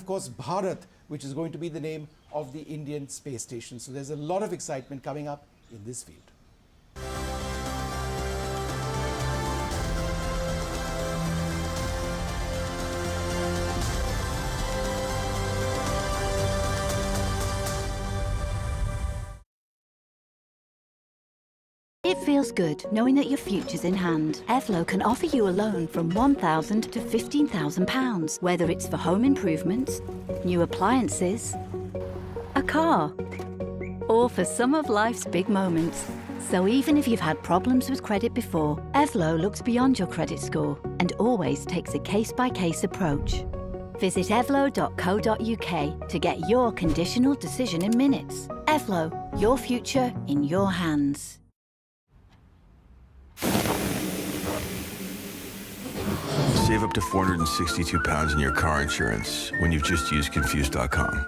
of course, Bharat, which is going to be the name of the Indian space station. So there's a lot of excitement coming up in this field. It feels good knowing that your future's in hand. Evlo can offer you a loan from £1,000 to £15,000, whether it's for home improvements, new appliances, a car, or for some of life's big moments. So even if you've had problems with credit before, Evlo looks beyond your credit score and always takes a case-by-case approach. Visit evlo.co.uk to get your conditional decision in minutes. Evlo, your future in your hands. Save up to £462 in your car insurance when you've just used Confused.com.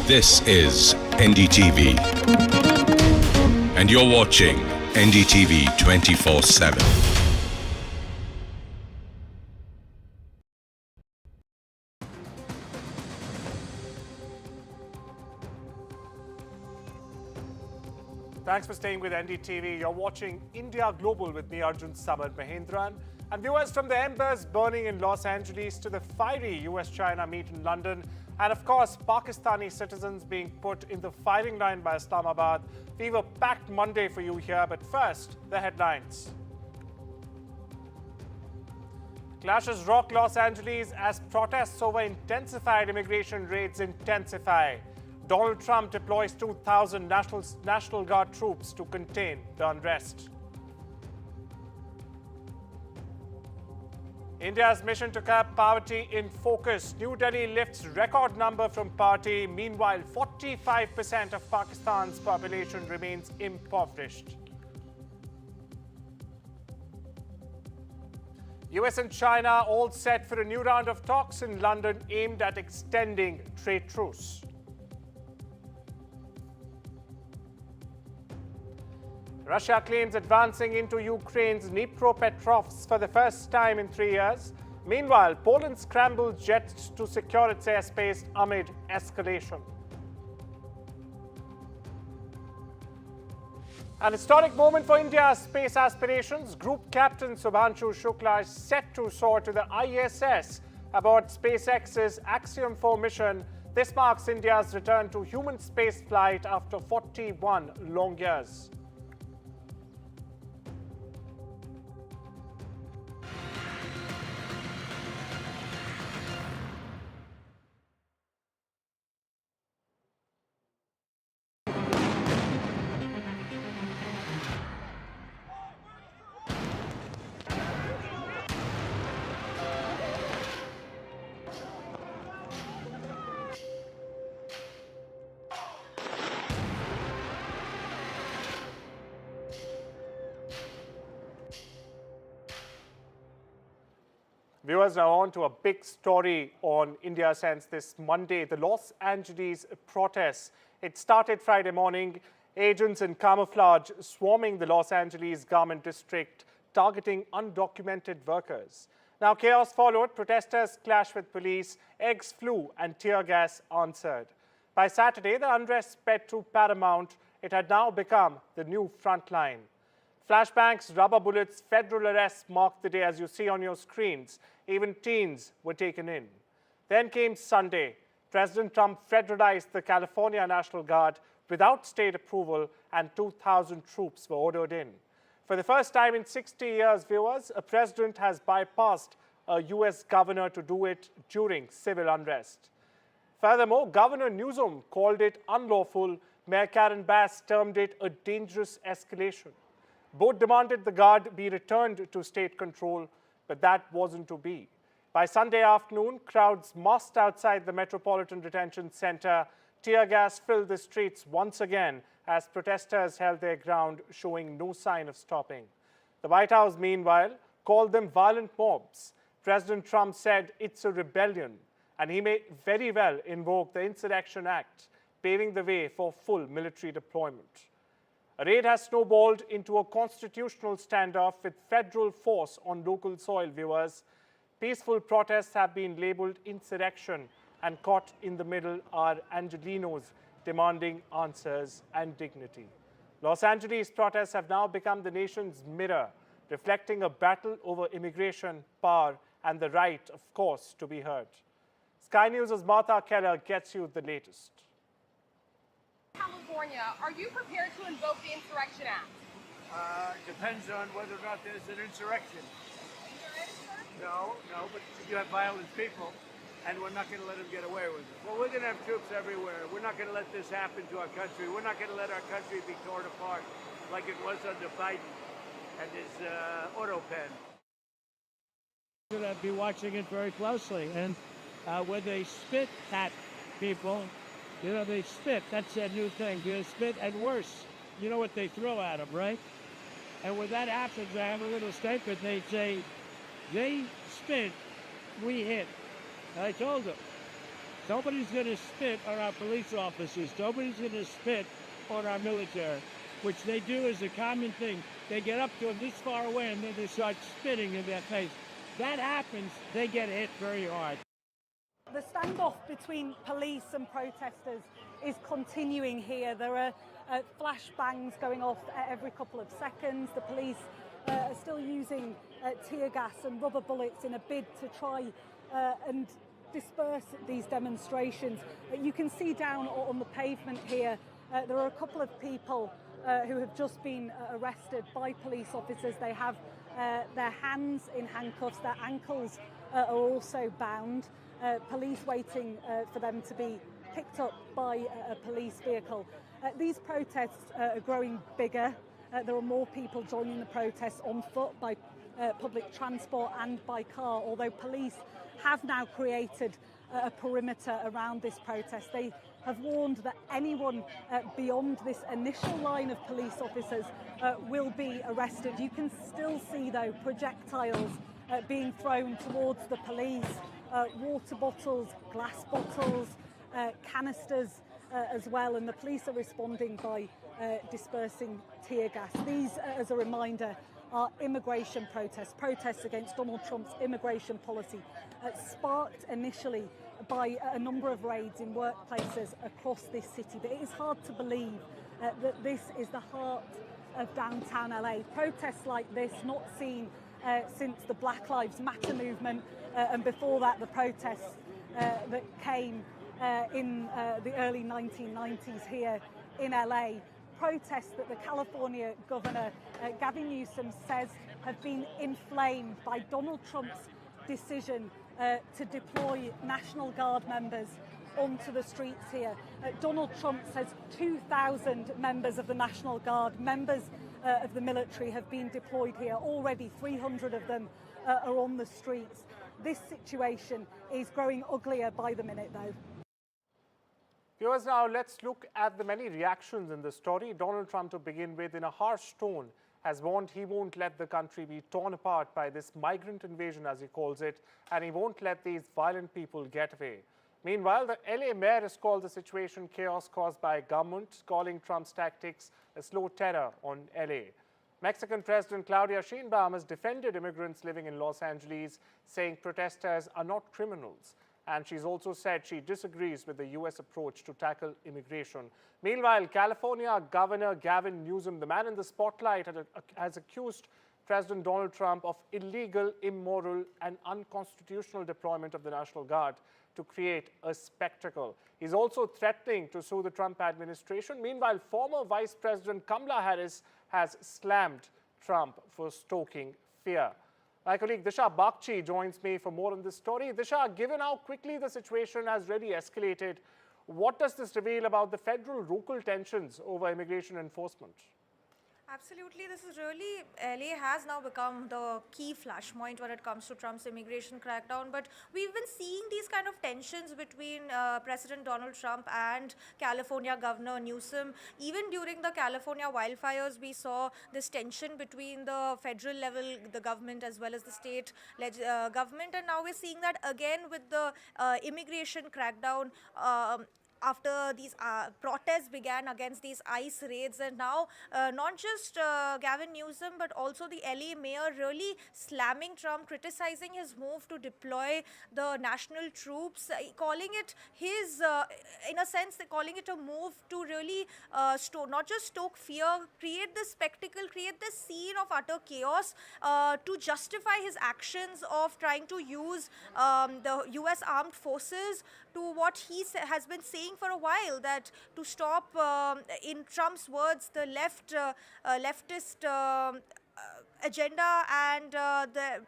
This is NDTV, and you're watching NDTV 24/7. Thanks for staying with NDTV. You're watching India Global with me, Arjun, Samar, Mahendran. And viewers, from the embers burning in Los Angeles to the fiery U.S.-China meet in London, and of course, Pakistani citizens being put in the firing line by Islamabad, we have a packed Monday for you here. But first, the headlines. Clashes rock Los Angeles as protests over intensified immigration raids intensify. Donald Trump deploys 2,000 National Guard troops to contain the unrest. India's mission to curb poverty in focus. New Delhi lifts record number from poverty. Meanwhile, 45% of Pakistan's population remains impoverished. US and China all set for a new round of talks in London aimed at extending trade truce. Russia claims advancing into Ukraine's Dnipropetrovsk for the first time in 3 years. Meanwhile, Poland scrambles jets to secure its airspace amid escalation. An historic moment for India's space aspirations. Group Captain Subhanshu Shukla is set to soar to the ISS aboard SpaceX's Axiom 4 mission. This marks India's return to human spaceflight after 41 long years. Viewers, now on to a big story on India since this Monday. The Los Angeles protests. It started Friday morning. Agents in camouflage swarming the Los Angeles garment district, targeting undocumented workers. Now chaos followed. Protesters clashed with police. Eggs flew and tear gas answered. By Saturday, the unrest sped to Paramount. It had now become the new front line. Flashbangs, rubber bullets, federal arrests marked the day as you see on your screens. Even teens were taken in. Then came Sunday. President Trump federalized the California National Guard without state approval, and 2,000 troops were ordered in. For the first time in 60 years, viewers, a president has bypassed a U.S. governor to do it during civil unrest. Furthermore, Governor Newsom called it unlawful. Mayor Karen Bass termed it a dangerous escalation. Both demanded the guard be returned to state control, but that wasn't to be. By Sunday afternoon, crowds massed outside the Metropolitan Detention Center. Tear gas filled the streets once again as protesters held their ground, showing no sign of stopping. The White House, meanwhile, called them violent mobs. President Trump said it's a rebellion and he may very well invoke the Insurrection Act, paving the way for full military deployment. A raid has snowballed into a constitutional standoff with federal force on local soil, viewers. Peaceful protests have been labelled insurrection, and caught in the middle are Angelenos demanding answers and dignity. Los Angeles protests have now become the nation's mirror, reflecting a battle over immigration, power, and the right, of course, to be heard. Sky News' Martha Keller gets you the latest. California, are you prepared to invoke the Insurrection Act? Depends on whether or not there's an insurrection. No, but you have violent people, and we're not going to let them get away with it. Well, we're going to have troops everywhere. We're not going to let this happen to our country. We're not going to let our country be torn apart like it was under Biden and his auto pen. We're going to be watching it very closely, and when they spit at people, they spit. That's a new thing. You spit, and worse, you know what they throw at them, right? And when that happens, I have a little statement. They say, they spit, we hit. And I told them, nobody's going to spit on our police officers. Nobody's going to spit on our military, which they do as a common thing. They get up to them this far away, and then they start spitting in their face. That happens, they get hit very hard. The standoff between police and protesters is continuing here. There are flashbangs going off every couple of seconds. The police are still using tear gas and rubber bullets in a bid to try and disperse these demonstrations. You can see down on the pavement here, there are a couple of people who have just been arrested by police officers. They have their hands in handcuffs, their ankles are also bound. Police waiting for them to be picked up by a police vehicle. These protests are growing bigger. There are more people joining the protests on foot, by public transport and by car, although police have now created a perimeter around this protest. They have warned that anyone beyond this initial line of police officers will be arrested. You can still see, though, projectiles being thrown towards the police, water bottles, glass bottles, canisters as well, and the police are responding by dispersing tear gas. These, as a reminder, are immigration protests against Donald Trump's immigration policy, sparked initially by a number of raids in workplaces across this city. But it is hard to believe that this is the heart of downtown LA. Protests like this, not seen since the Black Lives Matter movement, and before that the protests that came in the early 1990s here in LA. Protests that the California governor, Gavin Newsom, says have been inflamed by Donald Trump's decision to deploy National Guard members onto the streets here. Donald Trump says 2,000 members of the National Guard, members of the military, have been deployed here. Already 300 of them are on the streets. This situation is growing uglier by the minute, though. Viewers, now let's look at the many reactions in the story. Donald Trump, to begin with, in a harsh tone, has warned he won't let the country be torn apart by this migrant invasion, as he calls it, and he won't let these violent people get away. Meanwhile, the LA mayor has called the situation chaos caused by government, calling Trump's tactics a slow terror on LA. Mexican President Claudia Sheinbaum has defended immigrants living in Los Angeles, saying protesters are not criminals. And she's also said she disagrees with the U.S. approach to tackle immigration. Meanwhile, California Governor Gavin Newsom, the man in the spotlight, has accused President Donald Trump of illegal, immoral, and unconstitutional deployment of the National Guard to create a spectacle. He's also threatening to sue the Trump administration. Meanwhile, former Vice President Kamala Harris has slammed Trump for stoking fear. My colleague Disha Bakchi joins me for more on this story. Disha, given how quickly the situation has really escalated, what does this reveal about the federal-local tensions over immigration enforcement? Absolutely, this is really, LA has now become the key flashpoint when it comes to Trump's immigration crackdown. But we've been seeing these kind of tensions between President Donald Trump and California Governor Newsom. Even during the California wildfires, we saw this tension between the federal level, the government, as well as the state government. And now we're seeing that again with the immigration crackdown. After these protests began against these ICE raids, and now not just Gavin Newsom but also the LA mayor really slamming Trump, criticizing his move to deploy the national troops, calling it his, in a sense, they're calling it a move to really not just stoke fear, create this spectacle, create this scene of utter chaos to justify his actions of trying to use the US armed forces to what he has been saying for a while, that to stop, in Trump's words, the leftist agenda and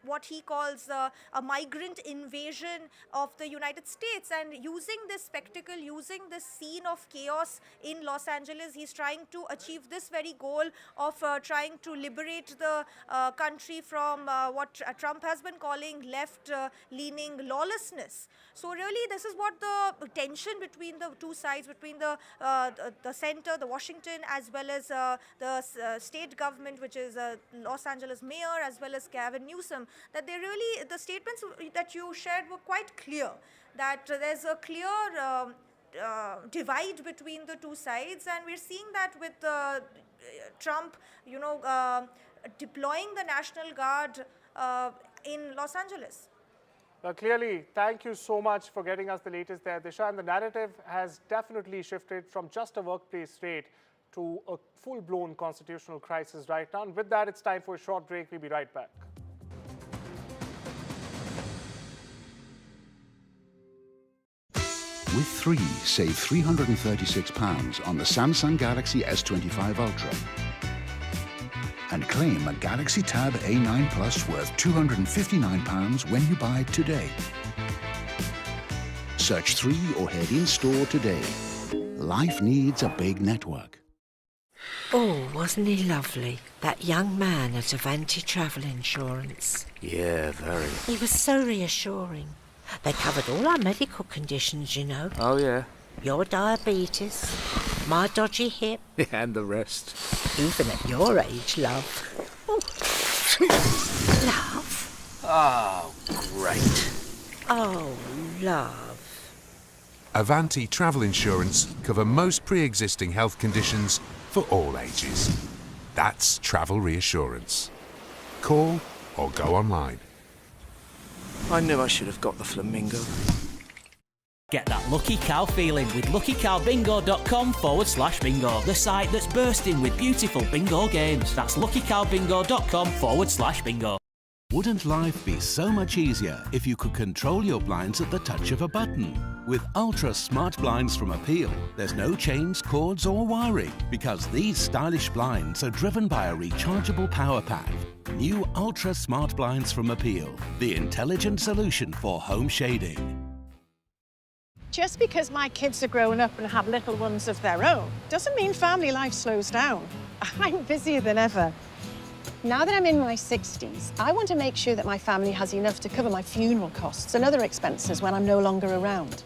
what he calls a migrant invasion of the United States. And using this spectacle, using this scene of chaos in Los Angeles, he's trying to achieve this very goal of trying to liberate the country from what Trump has been calling left-leaning lawlessness. So really, this is what the tension between the two sides, between the center, the Washington, as well as the state government, which is Los Angeles mayor, as well as Gavin Newsom, that they really, the statements that you shared were quite clear, that there's a clear divide between the two sides. And we're seeing that with Trump, deploying the National Guard in Los Angeles. Clearly, thank you so much for getting us the latest there, Disha. And the narrative has definitely shifted from just a workplace raid to a full-blown constitutional crisis right now. And with that, it's time for a short break. We'll be right back. With 3, save £336 on the Samsung Galaxy S25 Ultra. And claim a Galaxy Tab A9 Plus worth £259 when you buy today. Search 3 or head in-store today. Life needs a big network. Oh, wasn't he lovely? That young man at Avanti Travel Insurance. Yeah, very. He was so reassuring. They covered all our medical conditions, you know. Oh, yeah. Your diabetes, my dodgy hip. And the rest. Even at your age, love. Oh. Love? Oh, great. Oh, love. Avanti Travel Insurance cover most pre-existing health conditions for all ages. That's travel reassurance. Call or go online. I knew I should have got the flamingo. Get that lucky cow feeling with luckycowbingo.com/bingo, the site that's bursting with beautiful bingo games. That's luckycowbingo.com/bingo. Wouldn't life be so much easier if you could control your blinds at the touch of a button? With Ultra Smart Blinds from Appeal, there's no chains, cords or wiring, because these stylish blinds are driven by a rechargeable power pack. New Ultra Smart Blinds from Appeal, the intelligent solution for home shading. Just because my kids are growing up and have little ones of their own doesn't mean family life slows down. I'm busier than ever. Now that I'm in my 60s, I want to make sure that my family has enough to cover my funeral costs and other expenses when I'm no longer around.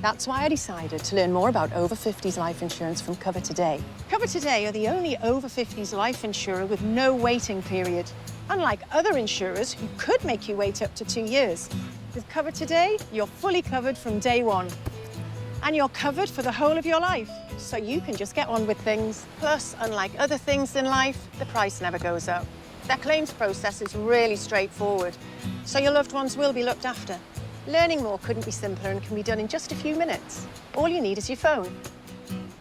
That's why I decided to learn more about over 50s life insurance from Cover Today. Cover Today are the only over 50s life insurer with no waiting period, unlike other insurers who could make you wait up to 2 years. With Cover Today, you're fully covered from day one. And you're covered for the whole of your life, so you can just get on with things. Plus, unlike other things in life, the price never goes up. Their claims process is really straightforward, so your loved ones will be looked after. Learning more couldn't be simpler and can be done in just a few minutes. All you need is your phone.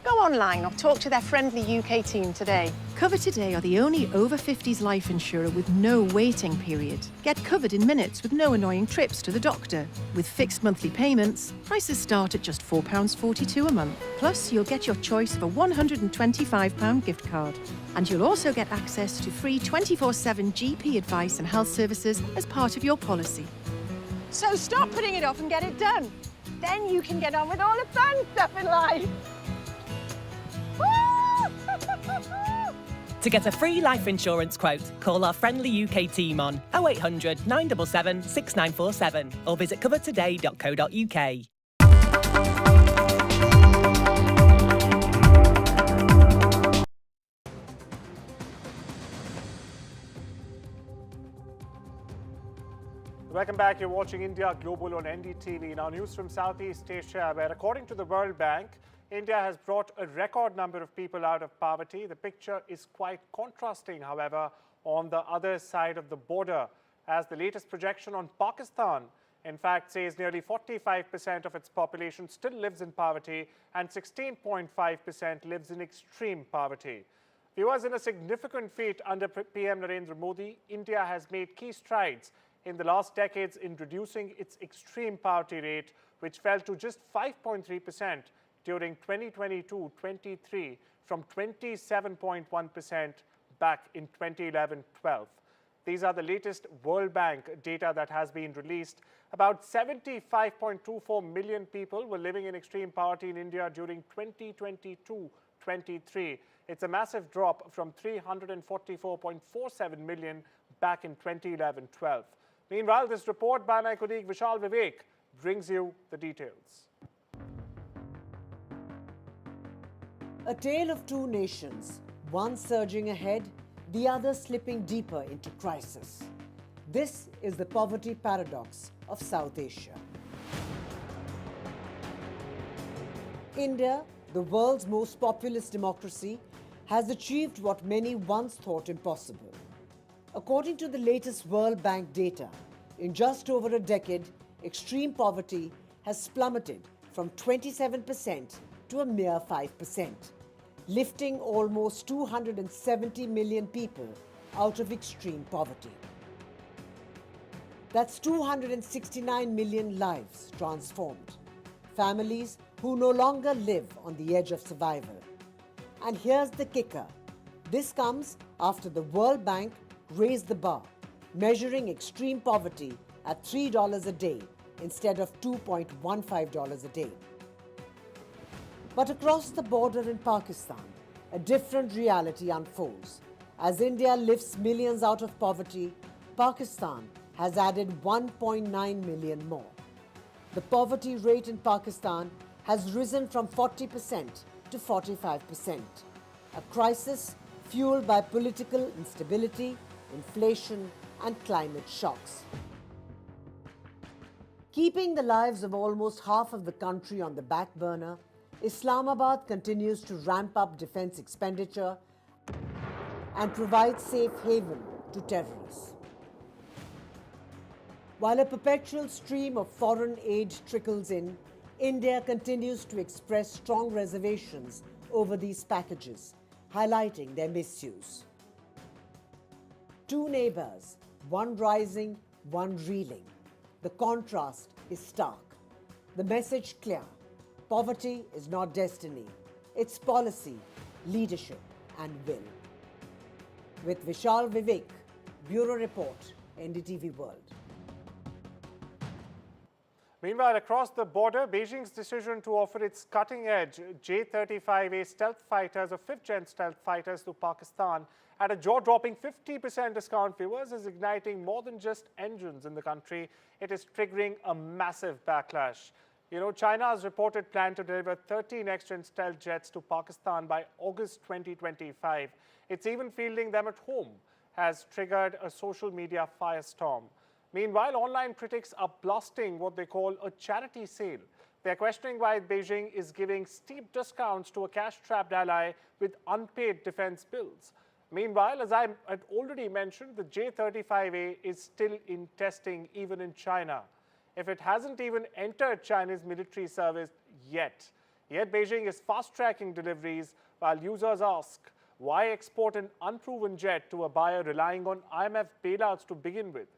Go online or talk to their friendly UK team today. Cover Today are the only over 50s life insurer with no waiting period. Get covered in minutes with no annoying trips to the doctor. With fixed monthly payments, prices start at just £4.42 a month. Plus, you'll get your choice of a £125 gift card. And you'll also get access to free 24/7 GP advice and health services as part of your policy. So stop putting it off and get it done. Then you can get on with all the fun stuff in life. To get a free life insurance quote, call our friendly UK team on 0800 977 6947 or visit covertoday.co.uk. Welcome back. You're watching India Global on NDTV. Now, news from Southeast Asia, where according to the World Bank, India has brought a record number of people out of poverty. The picture is quite contrasting, however, on the other side of the border, as the latest projection on Pakistan, in fact, says nearly 45% of its population still lives in poverty and 16.5% lives in extreme poverty. Viewers, in a significant feat under PM Narendra Modi, India has made key strides in the last decades in reducing its extreme poverty rate, which fell to just 5.3% during 2022-23 from 27.1% back in 2011-12. These are the latest World Bank data that has been released. About 75.24 million people were living in extreme poverty in India during 2022-23. It's a massive drop from 344.47 million back in 2011-12. Meanwhile, this report by my colleague Vishal Vivek brings you the details. A tale of two nations, one surging ahead, the other slipping deeper into crisis. This is the poverty paradox of South Asia. India, the world's most populous democracy, has achieved what many once thought impossible. According to the latest World Bank data, in just over a decade, extreme poverty has plummeted from 27% to a mere 5%, lifting almost 270 million people out of extreme poverty. That's 269 million lives transformed, families who no longer live on the edge of survival. And here's the kicker. This comes after the World Bank raised the bar, measuring extreme poverty at $3 a day instead of $2.15 a day. But across the border in Pakistan, a different reality unfolds. As India lifts millions out of poverty, Pakistan has added 1.9 million more. The poverty rate in Pakistan has risen from 40% to 45%, a crisis fueled by political instability, inflation, and climate shocks. Keeping the lives of almost half of the country on the back burner, Islamabad continues to ramp up defense expenditure and provide safe haven to terrorists. While a perpetual stream of foreign aid trickles in, India continues to express strong reservations over these packages, highlighting their misuse. Two neighbors, one rising, one reeling. The contrast is stark. The message clear. Poverty is not destiny. It's policy, leadership, and will. With Vishal Vivek, Bureau Report, NDTV World. Meanwhile, across the border, Beijing's decision to offer its cutting-edge J-35A stealth fighters or fifth-gen stealth fighters to Pakistan at a jaw-dropping 50% discount, viewers, is igniting more than just engines in the country. It is triggering a massive backlash. You know, China has reported plan to deliver 30 next-gen stealth jets to Pakistan by August 2025. It's even fielding them at home, has triggered a social media firestorm. Meanwhile, online critics are blasting what they call a charity sale. They're questioning why Beijing is giving steep discounts to a cash-strapped ally with unpaid defense bills. Meanwhile, as I had already mentioned, the J-35A is still in testing even in China. If it hasn't even entered Chinese military service yet. Yet Beijing is fast-tracking deliveries while users ask, why export an unproven jet to a buyer relying on IMF bailouts to begin with?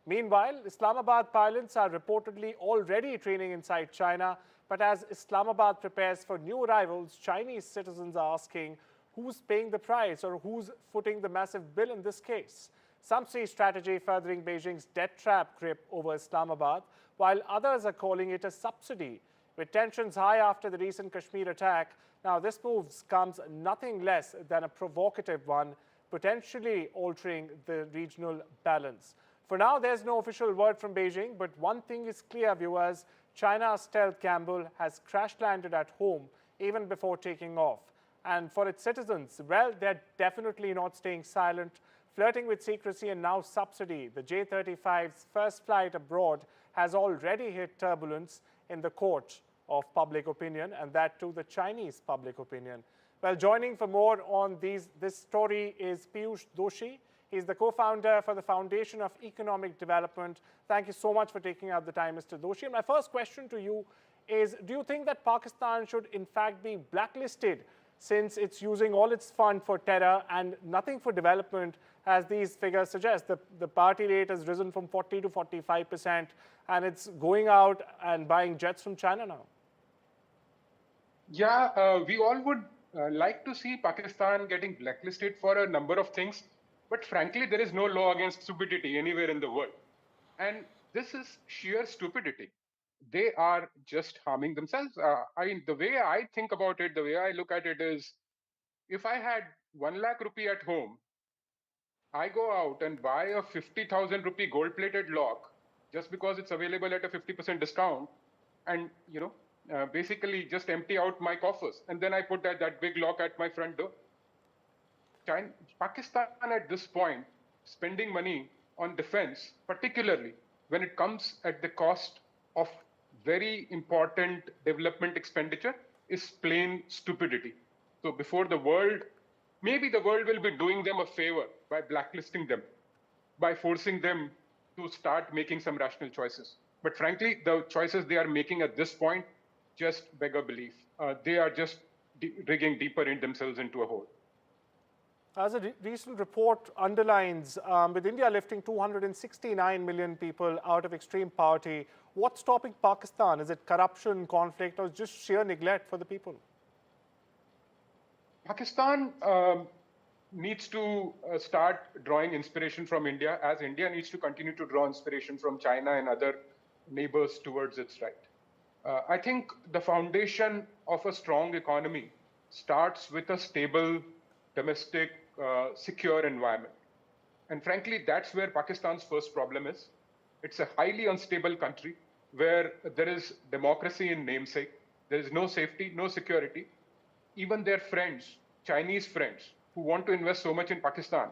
Meanwhile, Islamabad pilots are reportedly already training inside China, but as Islamabad prepares for new arrivals, Chinese citizens are asking who's paying the price or who's footing the massive bill in this case. Some see strategy furthering Beijing's debt trap grip over Islamabad, while others are calling it a subsidy. With tensions high after the recent Kashmir attack, now this move comes nothing less than a provocative one. potentially altering the regional balance. For now, there's no official word from Beijing, but one thing is clear, viewers. China's stealth gamble has crash-landed at home even before taking off. And for its citizens, well, they're definitely not staying silent. Flirting with secrecy and now subsidy, the J-35's first flight abroad has already hit turbulence in the court of public opinion, and that too the Chinese public opinion. Well, joining for more on this story is Piyush Doshi. He's the co-founder for the Foundation of Economic Development. Thank you so much for taking out the time, Mr. Doshi. And my first question to you is, do you think that Pakistan should in fact be blacklisted since it's using all its fund for terror and nothing for development, as these figures suggest? The party rate has risen from 40 to 45%, and it's going out and buying jets from China now. Yeah, we all would like to see Pakistan getting blacklisted for a number of things. But frankly, there is no law against stupidity anywhere in the world. And this is sheer stupidity. They are just harming themselves. The way I think about it, the way I look at it is, if I had 1 lakh rupee at home, I go out and buy a 50,000 rupee gold-plated lock just because it's available at a 50% discount, and basically just empty out my coffers. And then I put that big lock at my front door. Pakistan at this point, spending money on defense, particularly when it comes at the cost of very important development expenditure, is plain stupidity. So before the world, maybe the world will be doing them a favor by blacklisting them, by forcing them to start making some rational choices. But frankly, the choices they are making at this point just beg a belief. They are just digging deeper in themselves into a hole. As a recent report underlines, with India lifting 269 million people out of extreme poverty, what's stopping Pakistan? Is it corruption, conflict, or just sheer neglect for the people? Pakistan needs to start drawing inspiration from India, as India needs to continue to draw inspiration from China and other neighbors towards its right. I think the foundation of a strong economy starts with a stable, domestic, secure environment. And frankly, that's where Pakistan's first problem is. It's a highly unstable country where there is democracy in namesake. There is no safety, no security. Even their friends, Chinese friends, who want to invest so much in Pakistan,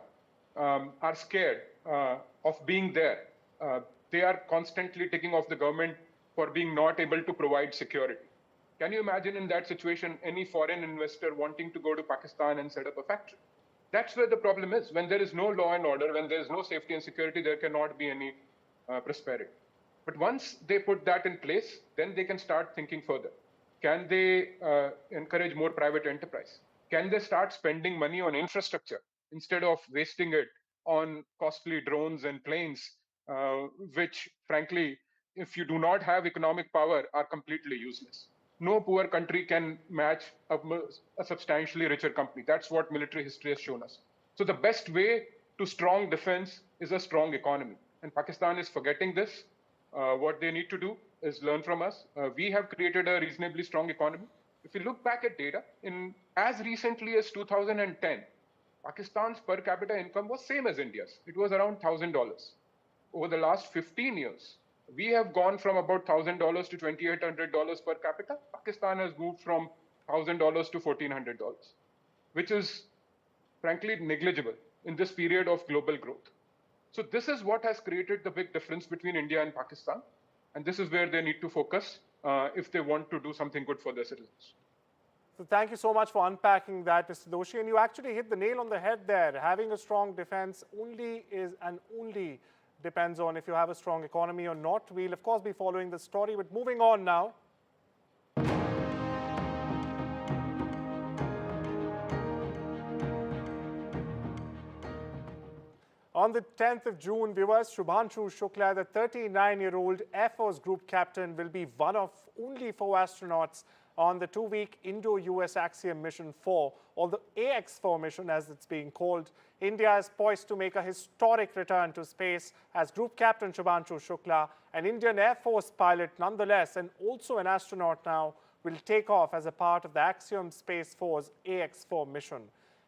are scared of being there. They are constantly taking off the government for being not able to provide security. Can you imagine in that situation any foreign investor wanting to go to Pakistan and set up a factory? That's where the problem is. When there is no law and order, when there is no safety and security, there cannot be any prosperity. But once they put that in place, then they can start thinking further. Can they encourage more private enterprise? Can they start spending money on infrastructure instead of wasting it on costly drones and planes, which frankly, if you do not have economic power, are completely useless? No poor country can match a substantially richer company. That's what military history has shown us. So the best way to strong defense is a strong economy. And Pakistan is forgetting this. What they need to do is learn from us. We have created a reasonably strong economy. If you look back at data, in as recently as 2010, Pakistan's per capita income was same as India's. It was around $1,000. Over the last 15 years, we have gone from about $1,000 to $2,800 per capita. Pakistan has moved from $1,000 to $1,400, which is frankly negligible in this period of global growth. So this is what has created the big difference between India and Pakistan. And this is where they need to focus if they want to do something good for their citizens. So thank you so much for unpacking that, Mr. Doshi. And you actually hit the nail on the head there. Having a strong defense only depends on if you have a strong economy or not. We'll, of course, be following the story. But moving on now. On the 10th of June, viewers, Shubhanshu Shukla, the 39-year-old Air Force Group Captain, will be one of only 4 astronauts on the 2-week Indo-US Axiom Mission 4, or the AX-4 mission as it's being called. India is poised to make a historic return to space as Group Captain Shubhanshu Shukla, an Indian Air Force pilot nonetheless, and also an astronaut now, will take off as a part of the Axiom Space Force AX-4 mission.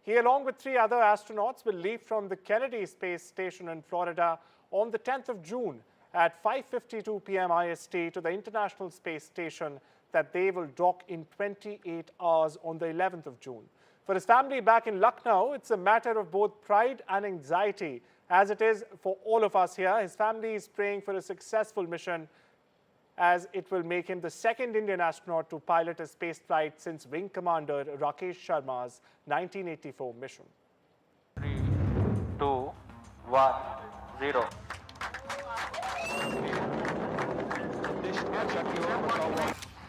He, along with 3 other astronauts, will leave from the Kennedy Space Station in Florida on the 10th of June at 5:52 p.m. IST to the International Space Station that they will dock in 28 hours on the 11th of June. For his family back in Lucknow, it's a matter of both pride and anxiety, as it is for all of us here. His family is praying for a successful mission, as it will make him the 2nd Indian astronaut to pilot a space flight since Wing Commander Rakesh Sharma's 1984 mission. 3, 2, 1, 0.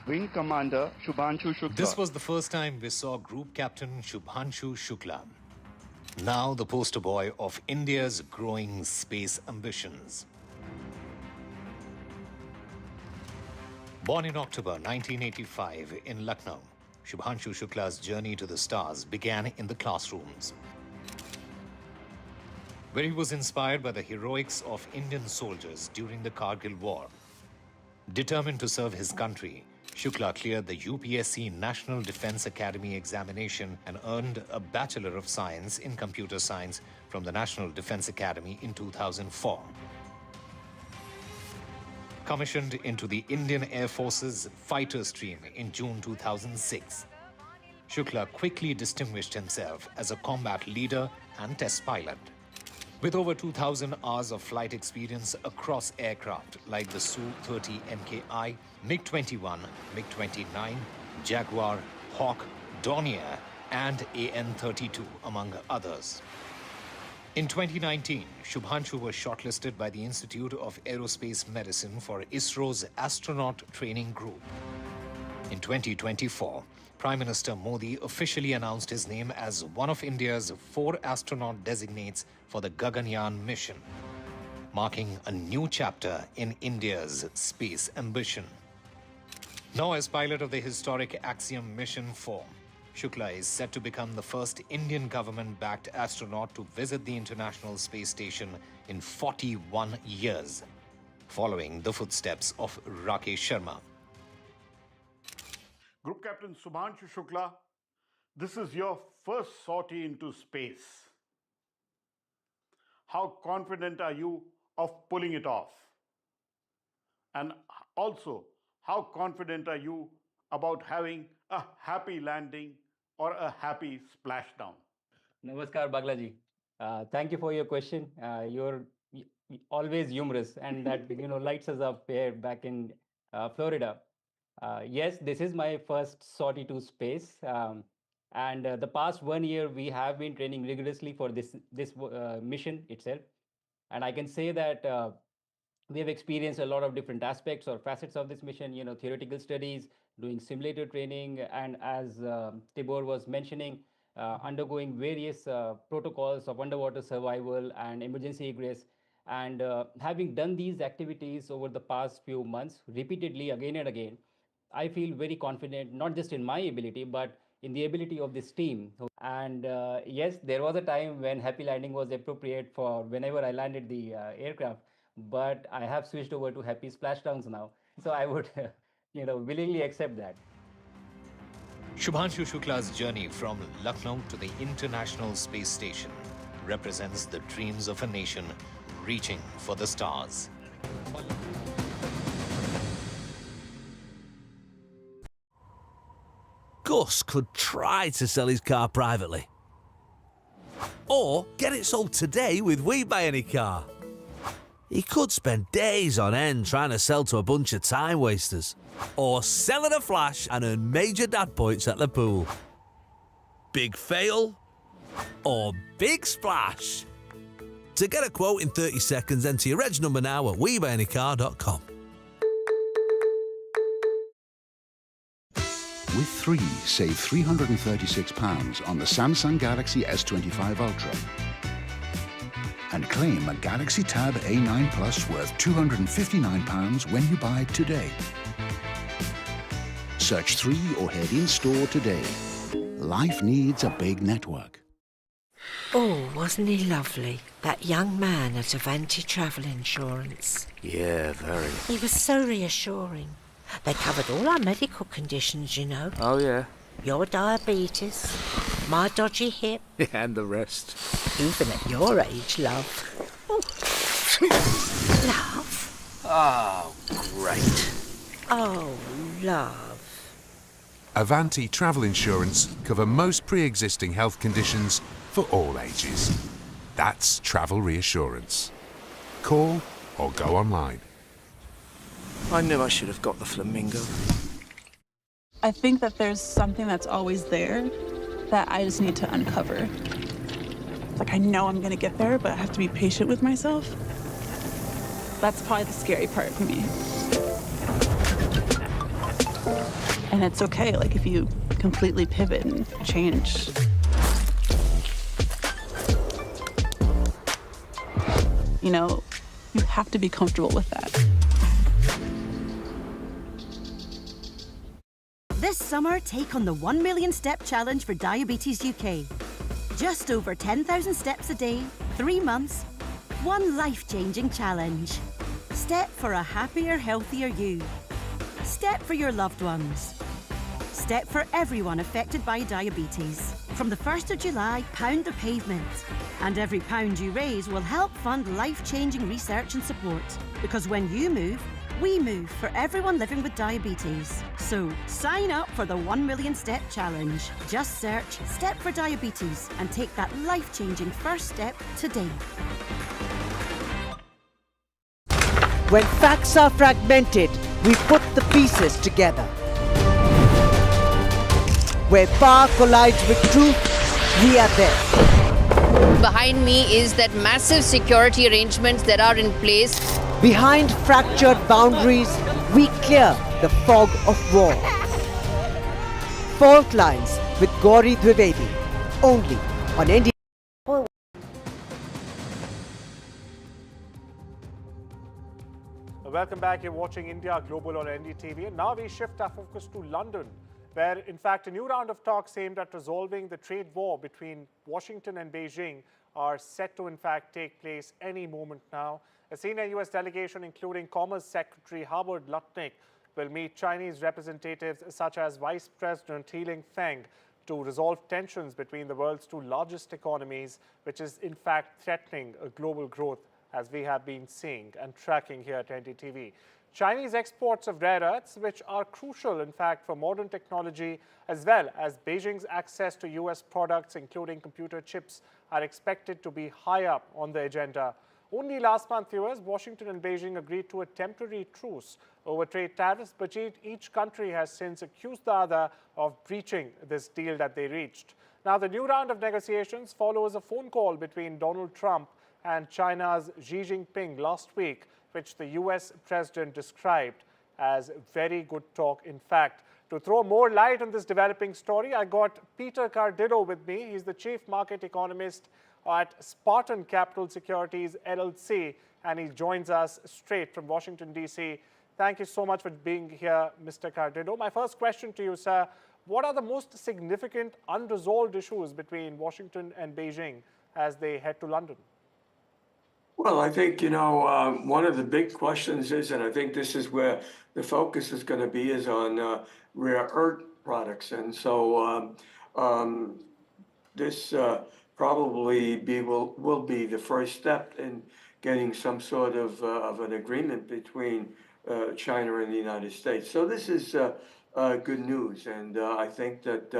Wing Commander Shubhanshu Shukla. This was the first time we saw Group Captain Shubhanshu Shukla, now the poster boy of India's growing space ambitions. Born in October 1985 in Lucknow, Shubhanshu Shukla's journey to the stars began in the classrooms, where he was inspired by the heroics of Indian soldiers during the Kargil War. Determined to serve his country, Shukla cleared the UPSC National Defence Academy examination and earned a Bachelor of Science in Computer Science from the National Defence Academy in 2004. Commissioned into the Indian Air Force's fighter stream in June 2006, Shukla quickly distinguished himself as a combat leader and test pilot. With over 2,000 hours of flight experience across aircraft like the Su-30 MKI, MiG-21, MiG-29, Jaguar, Hawk, Dornier, and AN-32, among others. In 2019, Shubhanshu was shortlisted by the Institute of Aerospace Medicine for ISRO's astronaut training group. In 2024, Prime Minister Modi officially announced his name as one of India's 4 astronaut designates for the Gaganyaan mission, marking a new chapter in India's space ambition. Now as pilot of the historic Axiom Mission 4, Shukla is set to become the first Indian government-backed astronaut to visit the International Space Station in 41 years, following the footsteps of Rakesh Sharma. Group Captain Shubhanshu Shukla, this is your first sortie into space. How confident are you of pulling it off? And also, how confident are you about having a happy landing or a happy splashdown? Namaskar, Baglaji. Thank you for your question. You're always humorous, and that lights us up here back in Florida. Yes, this is my first sortie to space, and the past 1 year we have been training rigorously for this mission itself, and I can say that we have experienced a lot of different aspects or facets of this mission. Theoretical studies, doing simulator training, and as Tibor was mentioning, undergoing various protocols of underwater survival and emergency egress. And having done these activities over the past few months repeatedly again and again, I feel very confident, not just in my ability, but in the ability of this team. And yes, there was a time when happy landing was appropriate for whenever I landed the aircraft, but I have switched over to happy splashdowns now. So I would willingly accept that. Shubhanshu Shukla's journey from Lucknow to the International Space Station represents the dreams of a nation reaching for the stars. Gus could try to sell his car privately. Or get it sold today with We Buy Any Car. He could spend days on end trying to sell to a bunch of time wasters. Or sell at a flash and earn major dad points at the pool. Big fail or big splash? To get a quote in 30 seconds, enter your reg number now at WeBuyAnyCar.com. With 3, save £336 on the Samsung Galaxy S25 Ultra. And claim a Galaxy Tab A9 Plus worth £259 when you buy it today. Search 3 or head in-store today. Life needs a big network. Oh, wasn't he lovely? That young man at Avanti Travel Insurance. Yeah, very. He was so reassuring. They covered all our medical conditions, Oh, yeah. Your diabetes, My dodgy hip. And the rest. Even at your age, love. Love? Oh, great. Oh, love. Avanti Travel Insurance cover most pre-existing health conditions for all ages. That's travel reassurance. Call or go online. I knew I should have got the flamingo. I think that there's something that's always there that I just need to uncover. Like, I know I'm gonna get there, but I have to be patient with myself. That's probably the scary part for me. And it's okay, like, if you completely pivot and change. You know, you have to be comfortable with that. This summer, take on the 1 Million Step Challenge for Diabetes UK. Just over 10,000 steps a day, 3 months, one life-changing challenge. Step for a happier, healthier you. Step for your loved ones. Step for everyone affected by diabetes. From the 1st of July, pound the pavement. And every pound you raise will help fund life-changing research and support. Because when you move, we move for everyone living with diabetes. So sign up for the 1 Million Step Challenge. Just search Step for Diabetes and take that life-changing first step today. When facts are fragmented, we put the pieces together. Where power collides with truth, we are there. Behind me is that massive security arrangements that are in place. Behind fractured boundaries, we clear the fog of war. Fault lines with Gauri Dwivedi, only on NDTV. Welcome back. You're watching India Global on NDTV. And now we shift our focus to London, where, in fact, a new round of talks aimed at resolving the trade war between Washington and Beijing are set to, in fact, take place any moment now. A senior U.S. delegation, including Commerce Secretary Howard Lutnick, will meet Chinese representatives such as Vice President He Feng to resolve tensions between the world's two largest economies, which is, in fact, threatening global growth, as we have been seeing and tracking here at NDTV. Chinese exports of rare earths, which are crucial, in fact, for modern technology, as well as Beijing's access to U.S. products, including computer chips, are expected to be high up on the agenda. Only last month, viewers, Washington and Beijing agreed to a temporary truce over trade tariffs, but each country has since accused the other of breaching this deal that they reached. Now, the new round of negotiations follows a phone call between Donald Trump and China's Xi Jinping last week, which the U.S. president described as very good talk. In fact, to throw more light on this developing story, I got Peter Cardillo with me. He's the chief market economist at Spartan Capital Securities LLC, and he joins us straight from Washington, D.C. Thank you so much for being here, Mr. Cardillo. My first question to you, sir, what are the most significant unresolved issues between Washington and Beijing as they head to London? Well, I think, one of the big questions is, and I think this is where the focus is going to be, is on rare earth products. And so this probably will be the first step in getting some sort of an agreement between China and the United States. So this is good news. And I think that,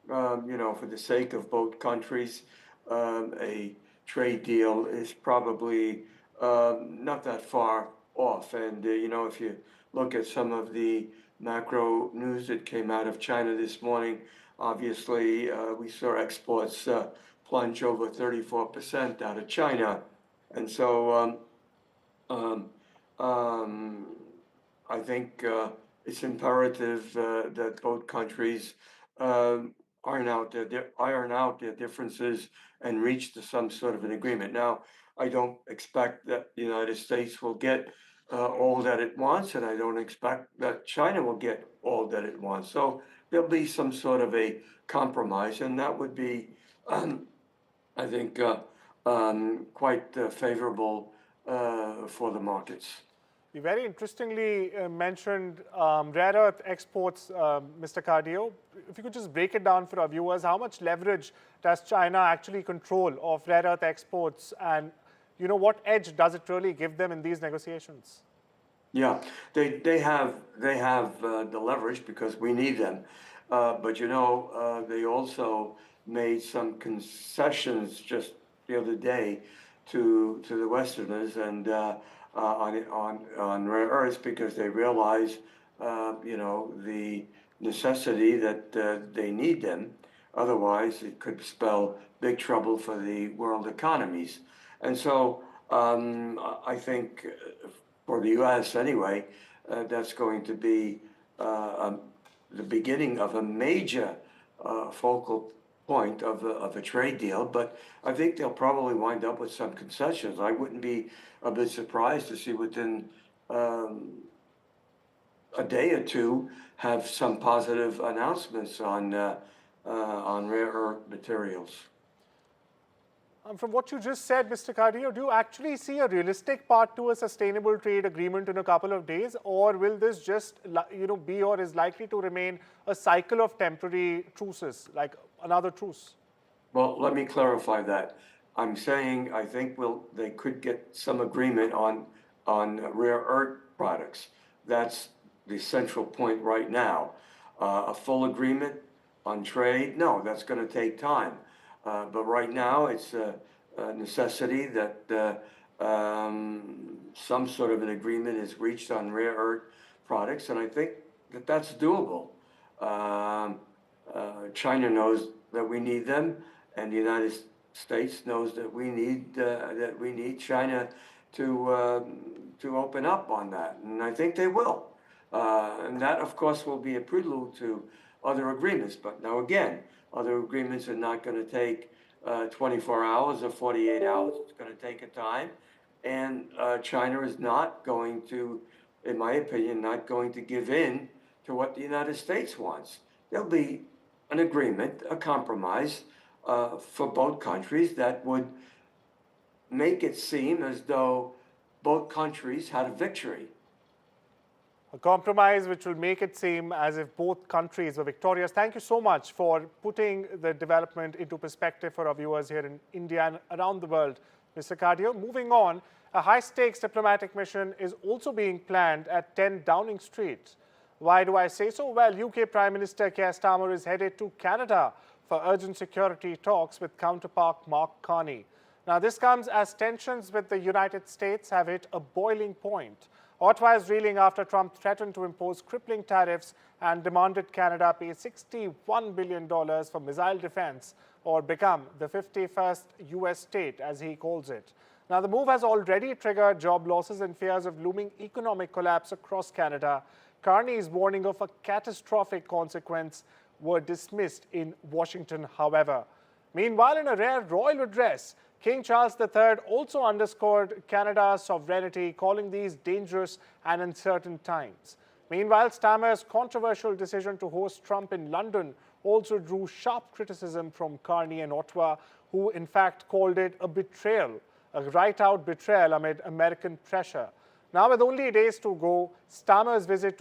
for the sake of both countries, a trade deal is probably not that far off. And, if you look at some of the macro news that came out of China this morning, obviously we saw exports plunge over 34% out of China. And so I think it's imperative that both countries iron out their differences and reach to some sort of an agreement. Now, I don't expect that the United States will get all that it wants, and I don't expect that China will get all that it wants. So there'll be some sort of a compromise, and that would be, I think, quite favorable for the markets. You very interestingly mentioned rare earth exports, Mr. Cardio. If you could just break it down for our viewers, how much leverage does China actually control of rare earth exports, and what edge does it really give them in these negotiations? Yeah, they have the leverage because we need them, but they also made some concessions just the other day to the Westerners and on rare earths because they realize the necessity that they need them. Otherwise, it could spell big trouble for the world economies. And so I think for the U.S. anyway, that's going to be the beginning of a major focal point of a trade deal. But I think they'll probably wind up with some concessions. I wouldn't be a bit surprised to see within a day or two have some positive announcements on rare earth materials. From what you just said, Mr. Cardio, do you actually see a realistic path to a sustainable trade agreement in a couple of days, or will this just be or is likely to remain a cycle of temporary truces, like another truce? Well, let me clarify that. I'm saying I think they could get some agreement on rare earth products. That's the central point right now. A full agreement on trade, no, that's going to take time. But right now, it's a necessity that some sort of an agreement is reached on rare earth products, and I think that that's doable. China knows that we need them, and the United States knows that we need China to open up on that, and I think they will. And that, of course, will be a prelude to other agreements. But now again, other agreements are not going to take 24 hours or 48 hours. It's going to take a time. And China is not going to, in my opinion, not going to give in to what the United States wants. There'll be an agreement, a compromise for both countries that would make it seem as though both countries had a victory. A compromise which will make it seem as if both countries were victorious. Thank you so much for putting the development into perspective for our viewers here in India and around the world, Mr. Cardio. Moving on, a high-stakes diplomatic mission is also being planned at 10 Downing Street. Why do I say so? Well, UK Prime Minister Keir Starmer is headed to Canada for urgent security talks with counterpart Mark Carney. Now, this comes as tensions with the United States have hit a boiling point. Ottawa is reeling after Trump threatened to impose crippling tariffs and demanded Canada pay $61 billion for missile defense or become the 51st U.S. state, as he calls it. Now, the move has already triggered job losses and fears of looming economic collapse across Canada. Carney's warning of a catastrophic consequence were dismissed in Washington, however. Meanwhile, in a rare royal address, King Charles III also underscored Canada's sovereignty, calling these dangerous and uncertain times. Meanwhile, Starmer's controversial decision to host Trump in London also drew sharp criticism from Carney and Ottawa, who in fact called it a betrayal, a right-out betrayal amid American pressure. Now, with only days to go, Starmer's visit